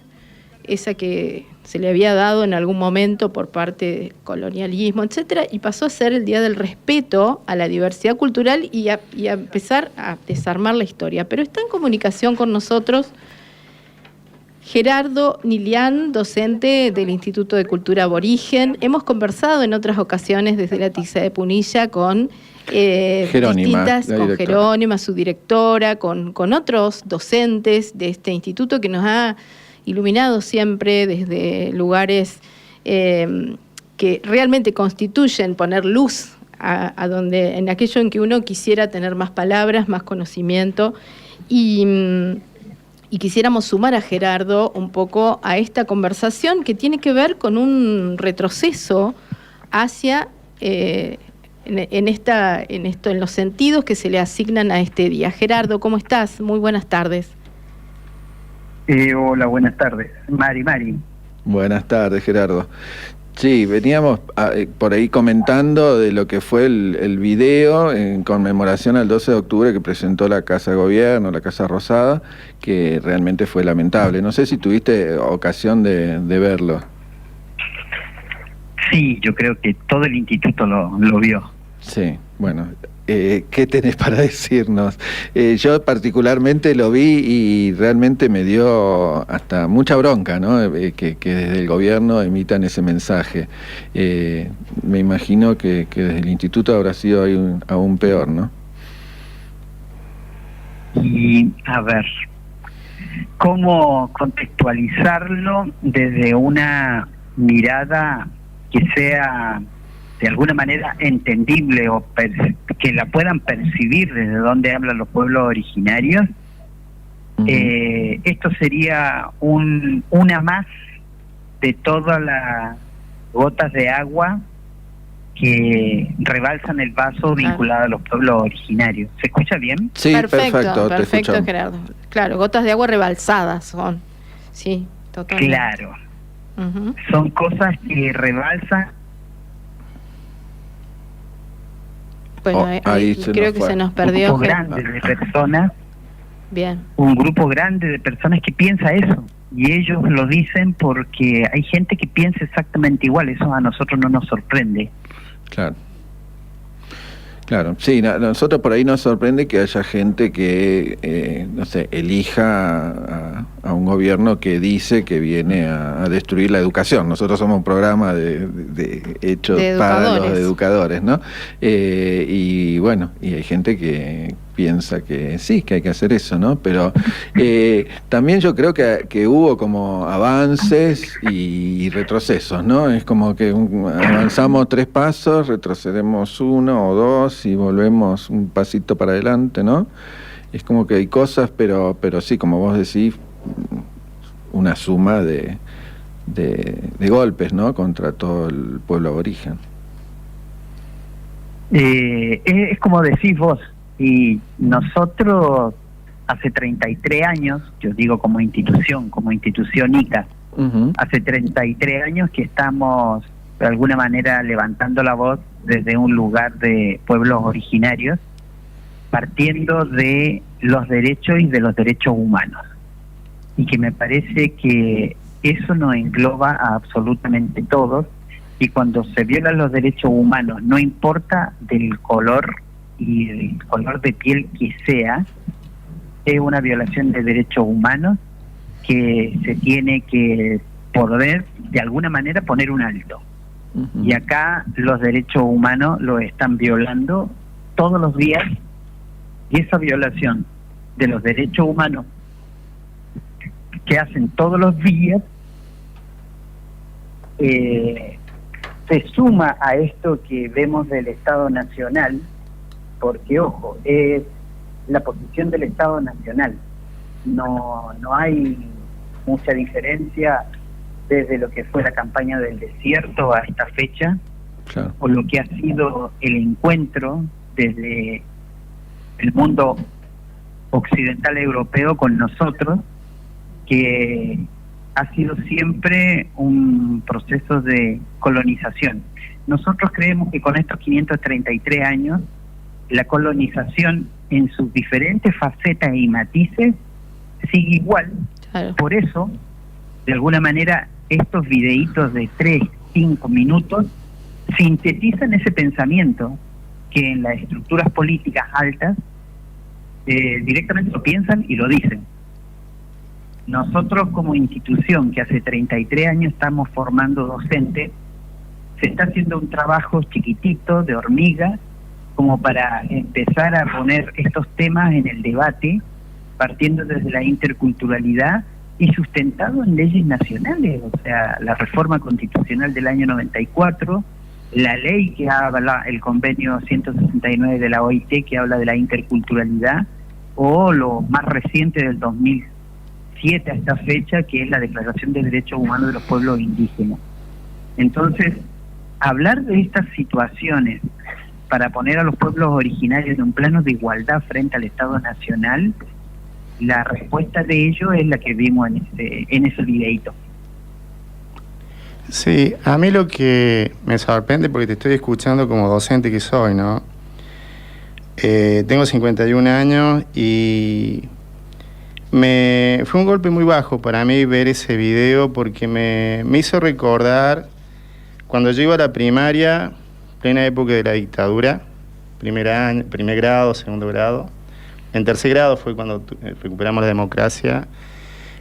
esa que se le había dado en algún momento por parte del colonialismo, etcétera, y pasó a ser el Día del Respeto a la Diversidad Cultural y a empezar a desarmar la historia. Pero está en comunicación con nosotros Gerardo Nilián, docente del Instituto de Cultura Aborigen. Hemos conversado en otras ocasiones desde la Tiza de Punilla con con Jerónima, su directora, con otros docentes de este instituto que nos ha iluminado siempre desde lugares que realmente constituyen poner luz a donde, en aquello en que uno quisiera tener más palabras, más conocimiento, y quisiéramos sumar a Gerardo un poco a esta conversación que tiene que ver con un retroceso hacia en los sentidos que se le asignan a este día. Gerardo, ¿cómo estás? Muy buenas tardes. Hola, buenas tardes. Mari. Buenas tardes, Gerardo. Sí, veníamos por ahí comentando de lo que fue el video en conmemoración al 12 de octubre que presentó la Casa de Gobierno, la Casa Rosada, que realmente fue lamentable. No sé si tuviste ocasión de verlo. Sí, yo creo que todo el instituto lo vio. Sí, bueno, ¿qué tenés para decirnos? Yo particularmente lo vi y realmente me dio hasta mucha bronca, ¿no? Que desde el gobierno emitan ese mensaje. Me imagino que desde el instituto habrá sido aún peor, ¿no? Y a ver, ¿cómo contextualizarlo desde una mirada que sea de alguna manera entendible o que la puedan percibir desde donde hablan los pueblos originarios? Esto sería una más de todas las gotas de agua que rebalsan el vaso vinculado a los pueblos originarios. ¿Se escucha bien? Sí, perfecto, Gerardo. Claro, gotas de agua rebalsadas son. Sí, totalmente. Claro. Son cosas que rebalsan. Bueno, ahí creo que se nos perdió. Un grupo grande de personas. Bien. Un grupo grande de personas que piensa eso. Y ellos lo dicen porque hay gente que piensa exactamente igual. Eso a nosotros no nos sorprende. Claro, sí, nosotros por ahí nos sorprende que haya gente que, no sé, elija a un gobierno que dice que viene a destruir la educación. Nosotros somos un programa hecho para los educadores, ¿no? Y bueno, y hay gente que piensa que sí, que hay que hacer eso, ¿no? Pero también yo creo que hubo como avances y retrocesos, ¿no? Es como que avanzamos 3 pasos, retrocedemos 1 o 2 y volvemos un pasito para adelante, ¿no? Es como que hay cosas, pero sí, como vos decís, una suma de golpes, ¿no? Contra todo el pueblo aborigen. Es como decís vos, y nosotros hace 33 años, yo digo como institución ICA, hace 33 años que estamos de alguna manera levantando la voz desde un lugar de pueblos originarios, partiendo de los derechos y de los derechos humanos. Y que me parece que eso nos engloba a absolutamente todos, y cuando se violan los derechos humanos, no importa del color y el color de piel que sea, es una violación de derechos humanos que se tiene que poder de alguna manera poner un alto. Y acá los derechos humanos los están violando todos los días, y esa violación de los derechos humanos que hacen todos los días se suma a esto que vemos del Estado Nacional, porque ojo, es la posición del Estado Nacional. No hay mucha diferencia desde lo que fue la campaña del desierto a esta fecha, claro, o lo que ha sido el encuentro desde el mundo occidental europeo con nosotros, que ha sido siempre un proceso de colonización. Nosotros creemos que con estos 533 años, la colonización en sus diferentes facetas y matices sigue igual. Claro. Por eso de alguna manera estos videitos de 3, 5 minutos sintetizan ese pensamiento que en las estructuras políticas altas directamente lo piensan y lo dicen. Nosotros como institución que hace 33 años estamos formando docentes, se está haciendo un trabajo chiquitito de hormiga como para empezar a poner estos temas en el debate, partiendo desde la interculturalidad y sustentado en leyes nacionales, o sea, la reforma constitucional del año 94, la ley que habla, el convenio 169 de la OIT que habla de la interculturalidad, o lo más reciente del 2007 a esta fecha, que es la Declaración de Derechos Humanos de los Pueblos Indígenas. Entonces, hablar de estas situaciones para poner a los pueblos originarios en un plano de igualdad frente al Estado Nacional, la respuesta de ello es la que vimos en ese videíto. Sí, a mí lo que me sorprende, porque te estoy escuchando como docente que soy, ¿no? Tengo 51 años y fue un golpe muy bajo para mí ver ese video, porque me hizo recordar cuando yo iba a la primaria, plena época de la dictadura, primer grado, segundo grado. En tercer grado fue cuando recuperamos la democracia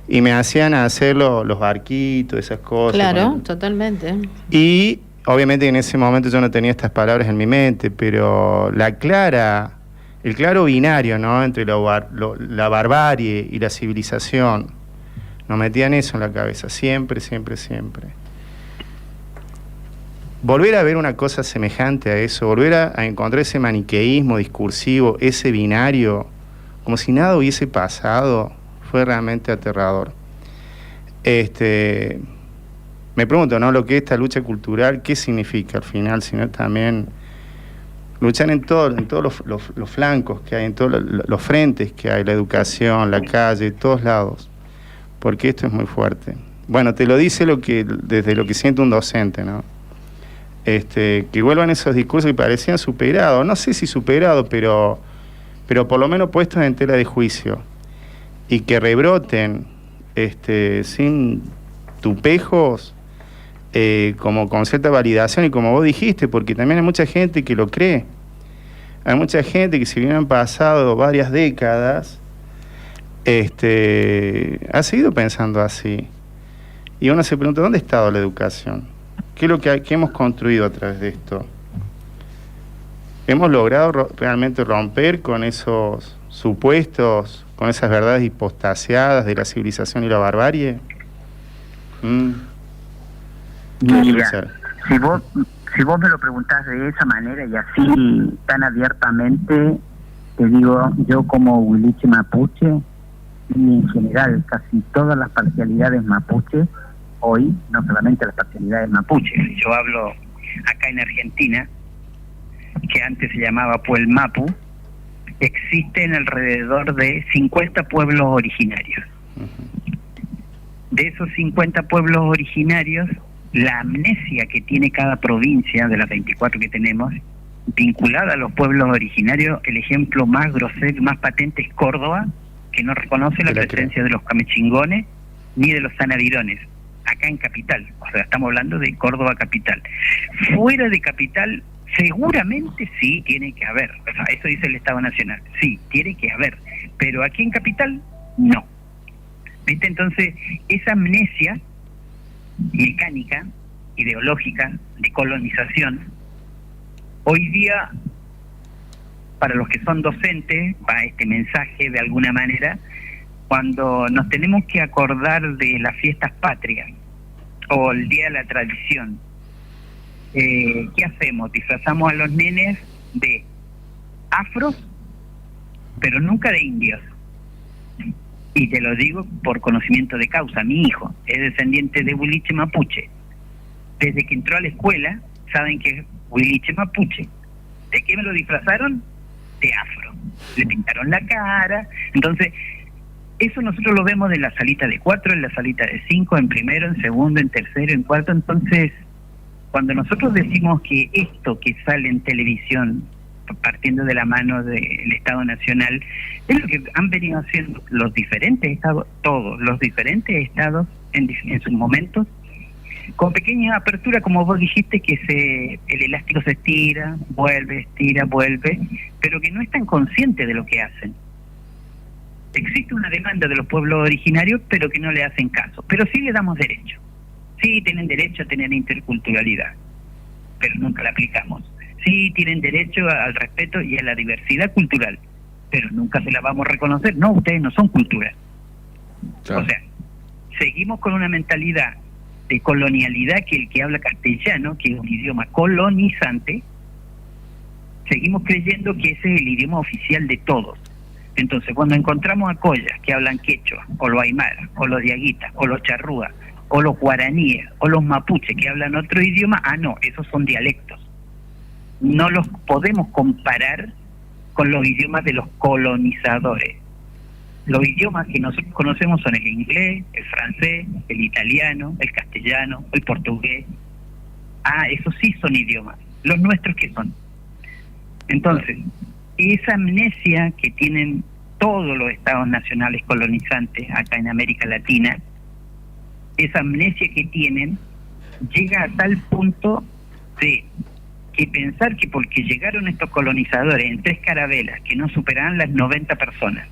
y me hacían hacer los barquitos, esas cosas. Claro, totalmente. Y obviamente en ese momento yo no tenía estas palabras en mi mente, pero el claro binario, ¿no?, entre la barbarie y la civilización, nos metían eso en la cabeza, siempre, siempre, siempre. Volver a ver una cosa semejante a eso, volver a encontrar ese maniqueísmo discursivo, ese binario, como si nada hubiese pasado, fue realmente aterrador. Me pregunto, ¿no?, lo que es esta lucha cultural, ¿qué significa al final? Sino también luchar en todos los flancos que hay, en todos los frentes que hay, la educación, la calle, todos lados, porque esto es muy fuerte. Bueno, te lo dice desde lo que siente un docente, ¿no? Que vuelvan esos discursos que parecían superados, no sé si superados, pero por lo menos puestos en tela de juicio, y que rebroten sin tupejos, como con cierta validación, y como vos dijiste, porque también hay mucha gente que lo cree. Hay mucha gente que, si bien han pasado varias décadas, ha seguido pensando así. Y uno se pregunta, ¿dónde ha estado la educación? ¿Qué es lo que hemos construido a través de esto? ¿Hemos logrado realmente romper con esos supuestos, con esas verdades hipostasiadas de la civilización y la barbarie? Mira, si vos me lo preguntás de esa manera y así tan abiertamente, te digo, yo como huiliche mapuche, y en general casi todas las parcialidades mapuche, hoy, no solamente las parcialidades mapuche, yo hablo acá en Argentina, que antes se llamaba Puelmapu, existen alrededor de 50 pueblos originarios. De esos 50 pueblos originarios, la amnesia que tiene cada provincia, de las 24 que tenemos, vinculada a los pueblos originarios, el ejemplo más grosero, más patente es Córdoba, que no reconoce la presencia de los camechingones ni de los sanadirones, acá en Capital, o sea, estamos hablando de Córdoba capital. Fuera de Capital, seguramente sí tiene que haber, o sea, eso dice el Estado Nacional, sí, tiene que haber, pero aquí en Capital, no. ¿Viste? Entonces, esa amnesia mecánica, ideológica, de colonización, hoy día, para los que son docentes, va este mensaje de alguna manera, cuando nos tenemos que acordar de las fiestas patrias o el Día de la Tradición, ¿qué hacemos? Disfrazamos a los nenes de afros, pero nunca de indios. Y te lo digo por conocimiento de causa. Mi hijo es descendiente de huiliche mapuche. Desde que entró a la escuela, saben que es huiliche mapuche. ¿De qué me lo disfrazaron? De afro. Le pintaron la cara. Entonces, eso nosotros lo vemos en la salita de 4, en la salita de 5, en primero, en segundo, en tercero, en cuarto. Entonces, cuando nosotros decimos que esto que sale en televisión, partiendo de la mano del Estado Nacional, es lo que han venido haciendo los diferentes estados, todos los diferentes estados en sus momentos, con pequeña apertura, como vos dijiste, que el elástico se estira, vuelve, pero que no están conscientes de lo que hacen. Existe una demanda de los pueblos originarios, pero que no le hacen caso. Pero sí le damos derecho. Sí tienen derecho a tener interculturalidad, pero nunca la aplicamos. Sí tienen derecho al respeto y a la diversidad cultural, pero nunca se la vamos a reconocer. No, ustedes no son cultura. Claro. O sea, seguimos con una mentalidad de colonialidad, que el que habla castellano, que es un idioma colonizante, seguimos creyendo que ese es el idioma oficial de todos. Entonces, cuando encontramos a collas que hablan quechua, o los aymara, o los diaguitas, o los charrúas, o los guaraníes, o los mapuches que hablan otro idioma, no, esos son dialectos. No los podemos comparar con los idiomas de los colonizadores. Los idiomas que nosotros conocemos son el inglés, el francés, el italiano, el castellano, el portugués. Esos sí son idiomas. Los nuestros, ¿qué son? Entonces, esa amnesia que tienen todos los estados nacionales colonizantes acá en América Latina, esa amnesia que tienen llega a tal punto de que pensar que porque llegaron estos colonizadores en 3 carabelas que no superaban las 90 personas,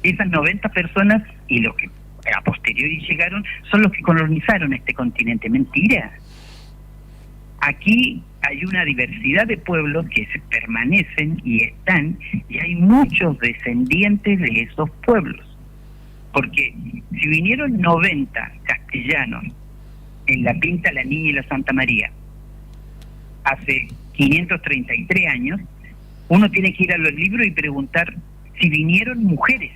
esas 90 personas y los que a posteriori llegaron son los que colonizaron este continente. Mentira. Aquí hay una diversidad de pueblos que se permanecen y están, y hay muchos descendientes de esos pueblos. Porque si vinieron 90 castellanos en la Pinta, la Niña y la Santa María hace 533 años, uno tiene que ir a los libros y preguntar si vinieron mujeres.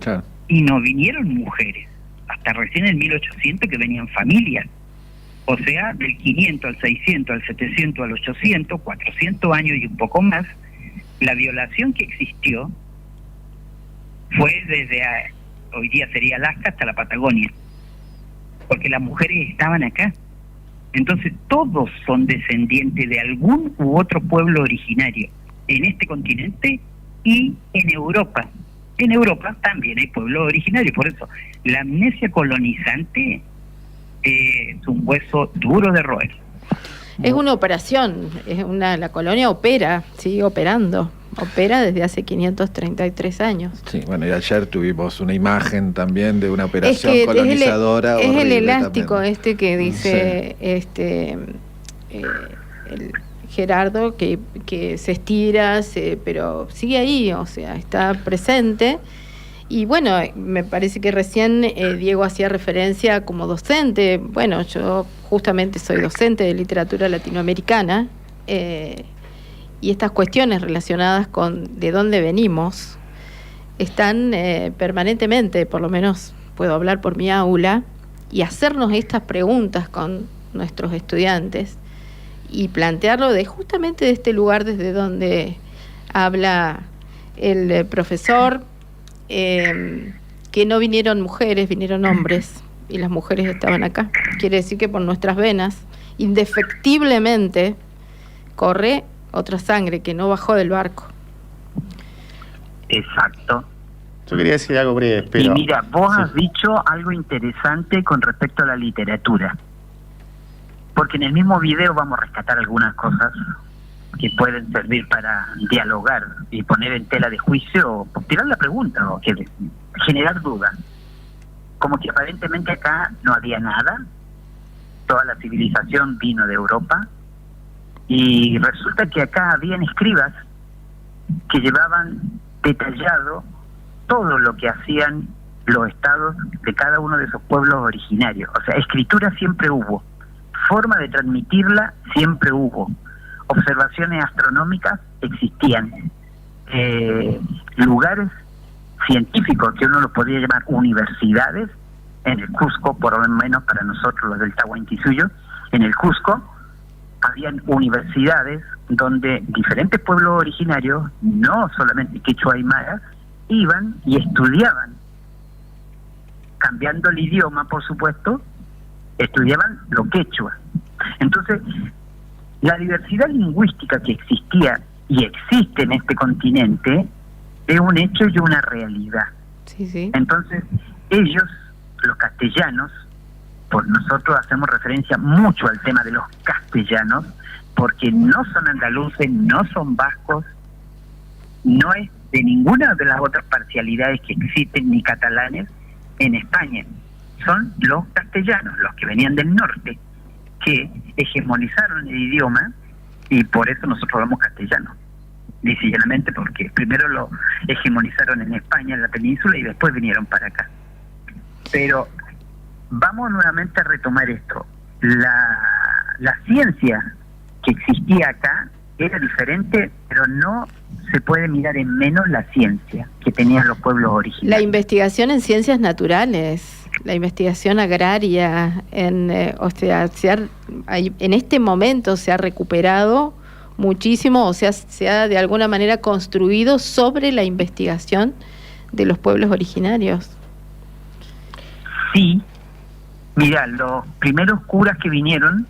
Claro. Y no vinieron mujeres. Hasta recién en 1800 que venían familias. O sea, del 500 al 600, al 700, al 800, 400 años y un poco más, la violación que existió fue desde hoy día sería Alaska hasta la Patagonia. Porque las mujeres estaban acá. Entonces todos son descendientes de algún u otro pueblo originario en este continente y en Europa. En Europa también hay pueblos originarios, por eso la amnesia colonizante es un hueso duro de roer. Es una operación, la colonia opera, sigue operando, opera desde hace 533 años. Sí, bueno, y ayer tuvimos una imagen también de una operación colonizadora. Es el elástico también. Que dice el Gerardo, que se estira, pero sigue ahí, o sea, está presente. Y bueno, me parece que recién Diego hacía referencia como docente. Bueno, yo justamente soy docente de literatura latinoamericana, y estas cuestiones relacionadas con de dónde venimos están permanentemente, por lo menos puedo hablar por mi aula, y hacernos estas preguntas con nuestros estudiantes y plantearlo justamente de este lugar desde donde habla el profesor, que no vinieron mujeres, vinieron hombres, y las mujeres estaban acá. Quiere decir que por nuestras venas, indefectiblemente, corre otra sangre que no bajó del barco. Exacto. Yo quería decir algo breve, pero... Y mira, vos has dicho algo interesante con respecto a la literatura. Porque en el mismo video vamos a rescatar algunas cosas que pueden servir para dialogar y poner en tela de juicio, o tirar la pregunta, o que generar dudas. Como que aparentemente acá no había nada, toda la civilización vino de Europa, y resulta que acá habían escribas que llevaban detallado todo lo que hacían los estados de cada uno de esos pueblos originarios. O sea, escritura siempre hubo, forma de transmitirla siempre hubo, observaciones astronómicas existían, lugares científicos que uno los podía llamar universidades, en el Cusco, por lo menos para nosotros los del Tahuantinsuyo, en el Cusco habían universidades donde diferentes pueblos originarios, no solamente quechua y maya, iban y estudiaban, cambiando el idioma, por supuesto, estudiaban lo quechua. Entonces, la diversidad lingüística que existía y existe en este continente es un hecho y una realidad. Sí, sí. Entonces, ellos, los castellanos, por nosotros hacemos referencia mucho al tema de los castellanos, porque no son andaluces, no son vascos, no es de ninguna de las otras parcialidades que existen, ni catalanes en España. Son los castellanos, los que venían del norte, que hegemonizaron el idioma, y por eso nosotros hablamos castellano. Llanamente porque primero lo hegemonizaron en España, en la península, y después vinieron para acá. Pero vamos nuevamente a retomar esto. La ciencia que existía acá era diferente, pero no se puede mirar en menos la ciencia que tenían los pueblos originarios. La investigación en ciencias naturales, la investigación agraria, en este momento se ha recuperado muchísimo, o sea, se ha de alguna manera construido sobre la investigación de los pueblos originarios. Sí, mira, los primeros curas que vinieron,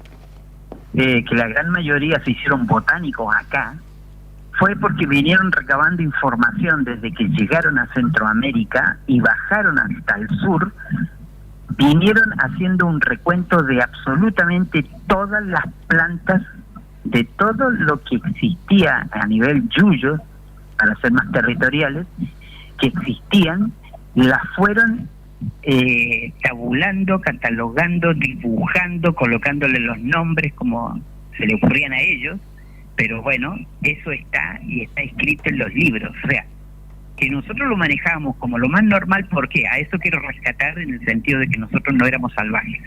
que la gran mayoría se hicieron botánicos acá, fue porque vinieron recabando información desde que llegaron a Centroamérica y bajaron hasta el sur. Vinieron haciendo un recuento de absolutamente todas las plantas, de todo lo que existía a nivel yuyo, para ser más territoriales, que existían, las fueron tabulando, catalogando, dibujando, colocándole los nombres como se le ocurrían a ellos, pero bueno, eso está y está escrito en los libros. O sea, que nosotros lo manejábamos como lo más normal. ¿Por qué? A eso quiero rescatar, en el sentido de que nosotros no éramos salvajes.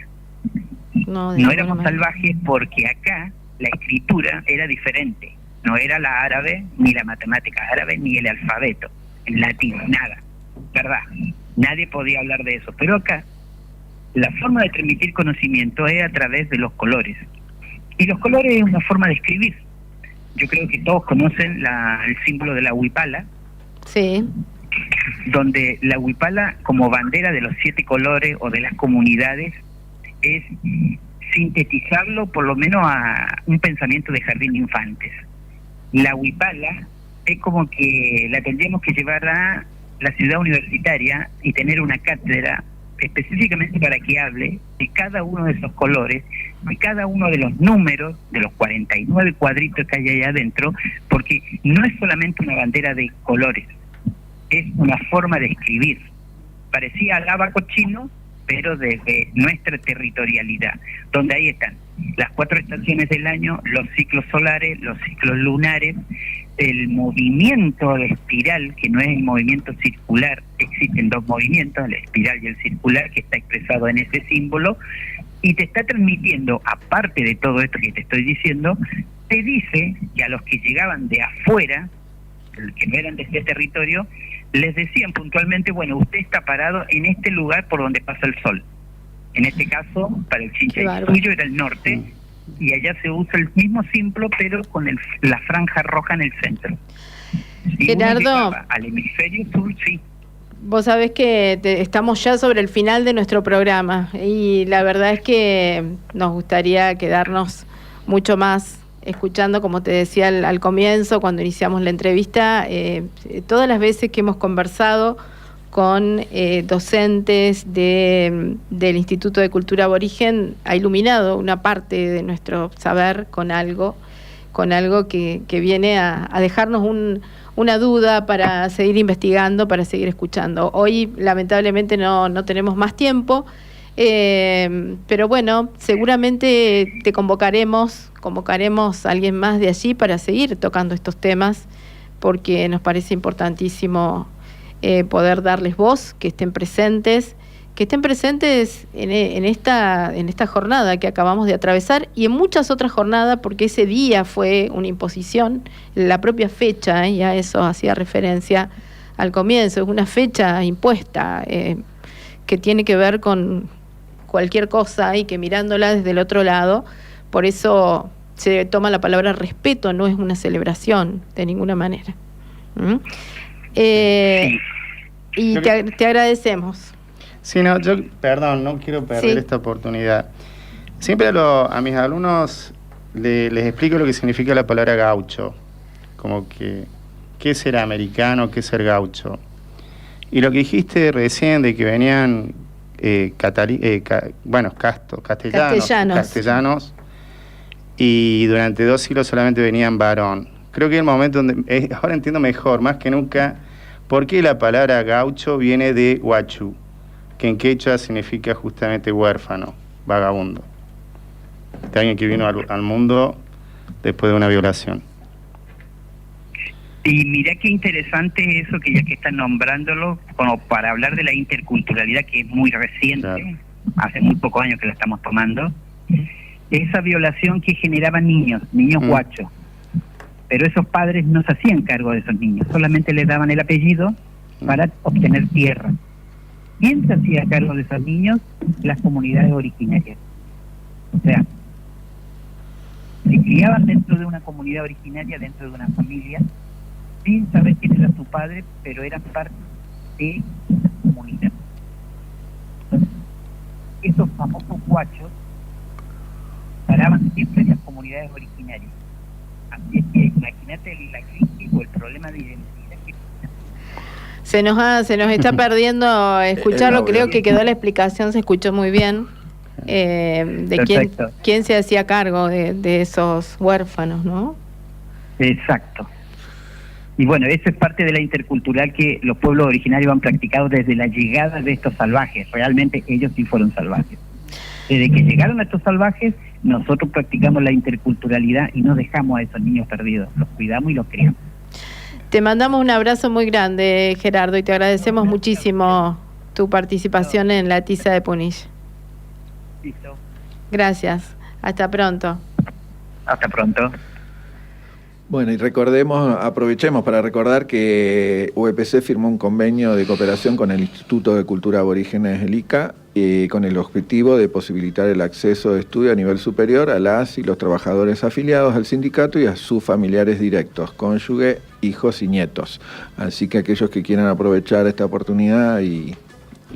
No éramos salvajes porque acá la escritura era diferente. No era la árabe, ni la matemática árabe, ni el alfabeto, el latín, nada. ¿Verdad? Nadie podía hablar de eso. Pero acá, la forma de transmitir conocimiento es a través de los colores. Y los colores es una forma de escribir. Yo creo que todos conocen el símbolo de la huipala. Sí. Donde la huipala, como bandera de los 7 colores o de las comunidades, es sintetizarlo por lo menos a un pensamiento de jardín de infantes. La huipala es como que la tendríamos que llevar a la ciudad universitaria y tener una cátedra específicamente para que hable de cada uno de esos colores, de cada uno de los números, de los 49 cuadritos que hay allá adentro, porque no es solamente una bandera de colores, es una forma de escribir. Parecía al abaco chino, pero desde nuestra territorialidad, donde ahí están las 4 estaciones del año, los ciclos solares, los ciclos lunares, el movimiento de espiral, que no es el movimiento circular. Existen 2 movimientos, el espiral y el circular, que está expresado en ese símbolo, y te está transmitiendo, aparte de todo esto que te estoy diciendo, te dice que a los que llegaban de afuera, que no eran de este territorio, les decían puntualmente, bueno, usted está parado en este lugar por donde pasa el sol. En este caso, para el Chincha y Suyo era el norte, y allá se usa el mismo símbolo, pero con la franja roja en el centro. Si Gerardo, al hemisferio sur, sí. Vos sabés que estamos ya sobre el final de nuestro programa, y la verdad es que nos gustaría quedarnos mucho más escuchando, como te decía al comienzo, cuando iniciamos la entrevista, todas las veces que hemos conversado con docentes del Instituto de Cultura Aborigen, ha iluminado una parte de nuestro saber con algo que viene a dejarnos una duda para seguir investigando, para seguir escuchando. Hoy, lamentablemente, no tenemos más tiempo, pero bueno, seguramente te convocaremos a alguien más de allí para seguir tocando estos temas, porque nos parece importantísimo poder darles voz, que estén presentes en esta jornada que acabamos de atravesar, y en muchas otras jornadas, porque ese día fue una imposición, la propia fecha, ya eso hacía referencia al comienzo, es una fecha impuesta que tiene que ver con cualquier cosa, y que mirándola desde el otro lado, por eso se toma la palabra respeto, no es una celebración de ninguna manera. Y te agradecemos. Sí, no, yo, perdón, no quiero perder esta oportunidad. Siempre a mis alumnos les explico lo que significa la palabra gaucho, como que qué es ser americano, qué es ser gaucho. Y lo que dijiste recién de que venían castellanos, y durante 2 siglos solamente venían varón. Creo que es el momento donde, ahora entiendo mejor, más que nunca, por qué la palabra gaucho viene de huachu, que en quechua significa justamente huérfano, vagabundo. De alguien que vino al mundo después de una violación. Y mirá qué interesante eso, que ya que están nombrándolo, como para hablar de la interculturalidad, que es muy reciente, claro. Hace muy pocos años que la estamos tomando, esa violación que generaban niños guachos, pero esos padres no se hacían cargo de esos niños, solamente les daban el apellido para obtener tierra. ¿Quién se hacía cargo de esos niños? Las comunidades originarias. O sea, se criaban dentro de una comunidad originaria, dentro de una familia, sin saber quién era su padre, pero eran parte de la comunidad. Esos famosos guachos paraban siempre en las comunidades originarias. Así es que imagínate la crisis o el problema de identidad que... Se nos está perdiendo escucharlo, creo que quedó la explicación, se escuchó muy bien, de quién se hacía cargo de esos huérfanos, ¿no? Exacto. Y bueno, eso es parte de la intercultural que los pueblos originarios han practicado desde la llegada de estos salvajes. Realmente ellos sí fueron salvajes. Desde que llegaron a estos salvajes, nosotros practicamos la interculturalidad y no dejamos a esos niños perdidos. Los cuidamos y los criamos. Te mandamos un abrazo muy grande, Gerardo, y te agradecemos muchísimo tu participación en la tiza de Punilla. Listo. Gracias. Hasta pronto. Hasta pronto. Bueno, y aprovechemos para recordar que UPC firmó un convenio de cooperación con el Instituto de Cultura Aborígenes del ICA con el objetivo de posibilitar el acceso de estudio a nivel superior a las y los trabajadores afiliados al sindicato y a sus familiares directos, cónyuge, hijos y nietos. Así que aquellos que quieran aprovechar esta oportunidad y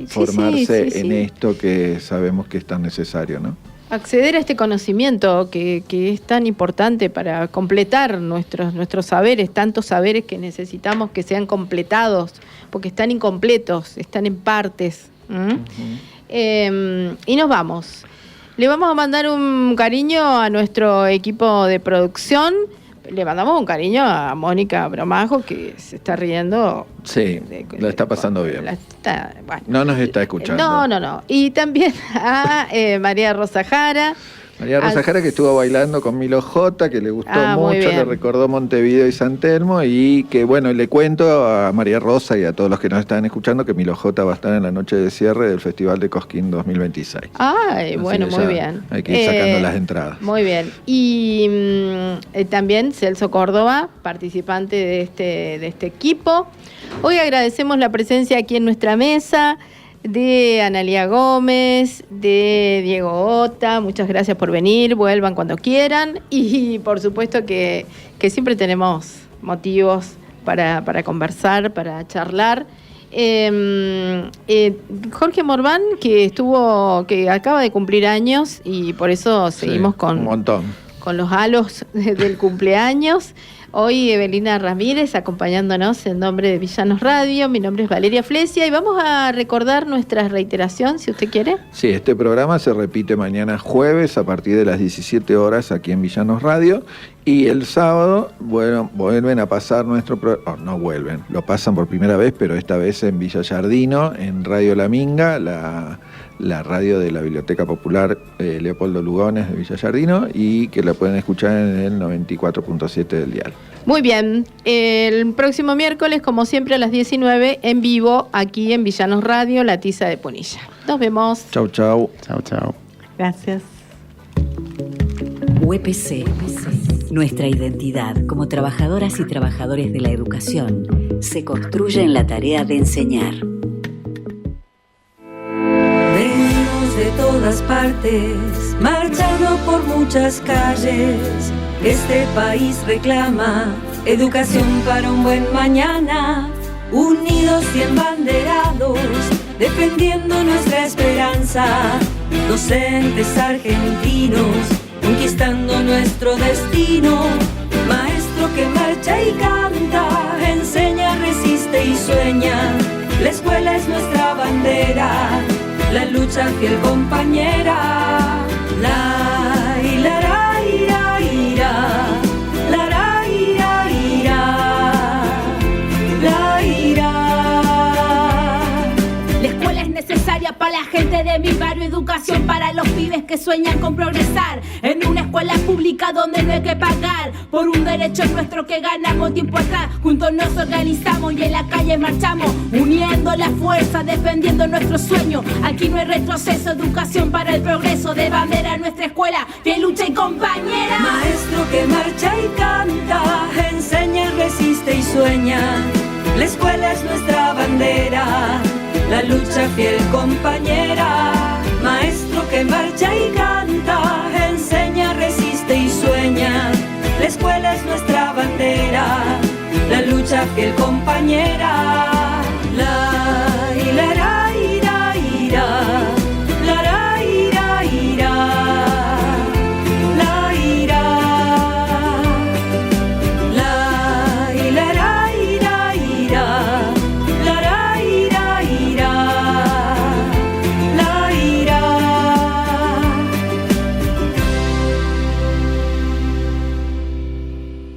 formarse en esto que sabemos que es tan necesario, ¿no? Acceder a este conocimiento que es tan importante para completar nuestros saberes, tantos saberes que necesitamos que sean completados, porque están incompletos, están en partes. Y nos vamos. Le vamos a mandar un cariño a nuestro equipo de producción. Le mandamos un cariño a Mónica Bromajo, que se está riendo. Sí, la está pasando bien. Bueno. No nos está escuchando. No. Y también a María Rosa Jara. María Rosa Jara, que estuvo bailando con Milo J, que le gustó mucho, le recordó Montevideo y San Telmo, y que bueno, le cuento a María Rosa y a todos los que nos están escuchando que Milo J va a estar en la noche de cierre del Festival de Cosquín 2026. Ay, bueno, muy bien. Hay que ir sacando las entradas. Muy bien. Y también Celso Córdoba, participante de este equipo. Hoy agradecemos la presencia aquí en nuestra mesa de Analía Gómez, de Diego Ota. Muchas gracias por venir, vuelvan cuando quieran, y por supuesto que siempre tenemos motivos para conversar, para charlar. Jorge Morván, que acaba de cumplir años, y por eso seguimos con los halos del cumpleaños. Hoy Evelina Ramírez acompañándonos en nombre de Villanos Radio. Mi nombre es Valeria Flesia y vamos a recordar nuestra reiteración, si usted quiere. Sí, este programa se repite mañana jueves a partir de las 17 horas aquí en Villanos Radio, y el sábado, bueno, vuelven a pasar nuestro programa, no vuelven, lo pasan por primera vez, pero esta vez en Villa Yardino, en Radio La Minga, la radio de la Biblioteca Popular Leopoldo Lugones de Villa Yardino, y que la pueden escuchar en el 94.7 del dial. Muy bien, el próximo miércoles, como siempre, a las 19, en vivo, aquí en Villanos Radio, La Tiza de Punilla. Nos vemos. Chau, chau. Chau, chau. Gracias. UPC, nuestra identidad como trabajadoras y trabajadores de la educación, se construye en la tarea de enseñar. De todas partes, marchando por muchas calles, este país reclama educación para un buen mañana, unidos y embanderados, defendiendo nuestra esperanza, docentes argentinos, conquistando nuestro destino, maestro que marcha y canta, enseña, resiste y sueña, La escuela es nuestra bandera, la lucha fiel compañera. La ira, ira, ira, la ira, ira, la ira. La escuela es necesaria para la gente de mi barrio, educación para los pibes que sueñan con progresar. En una escuela pública donde no hay que pagar por un derecho nuestro que ganamos tiempo atrás. Juntos nos organizamos y en la calle marchamos, uniendo la fuerza, defendiendo nuestro sueño. Aquí no hay retroceso, educación para el progreso. De bandera nuestra escuela, que lucha y compañera. Maestro que marcha y canta, enseña, resiste y sueña. La escuela es nuestra bandera, la lucha fiel compañera. Maestro que marcha y canta, enseña, resiste y sueña. La escuela es nuestra bandera, la lucha fiel compañera.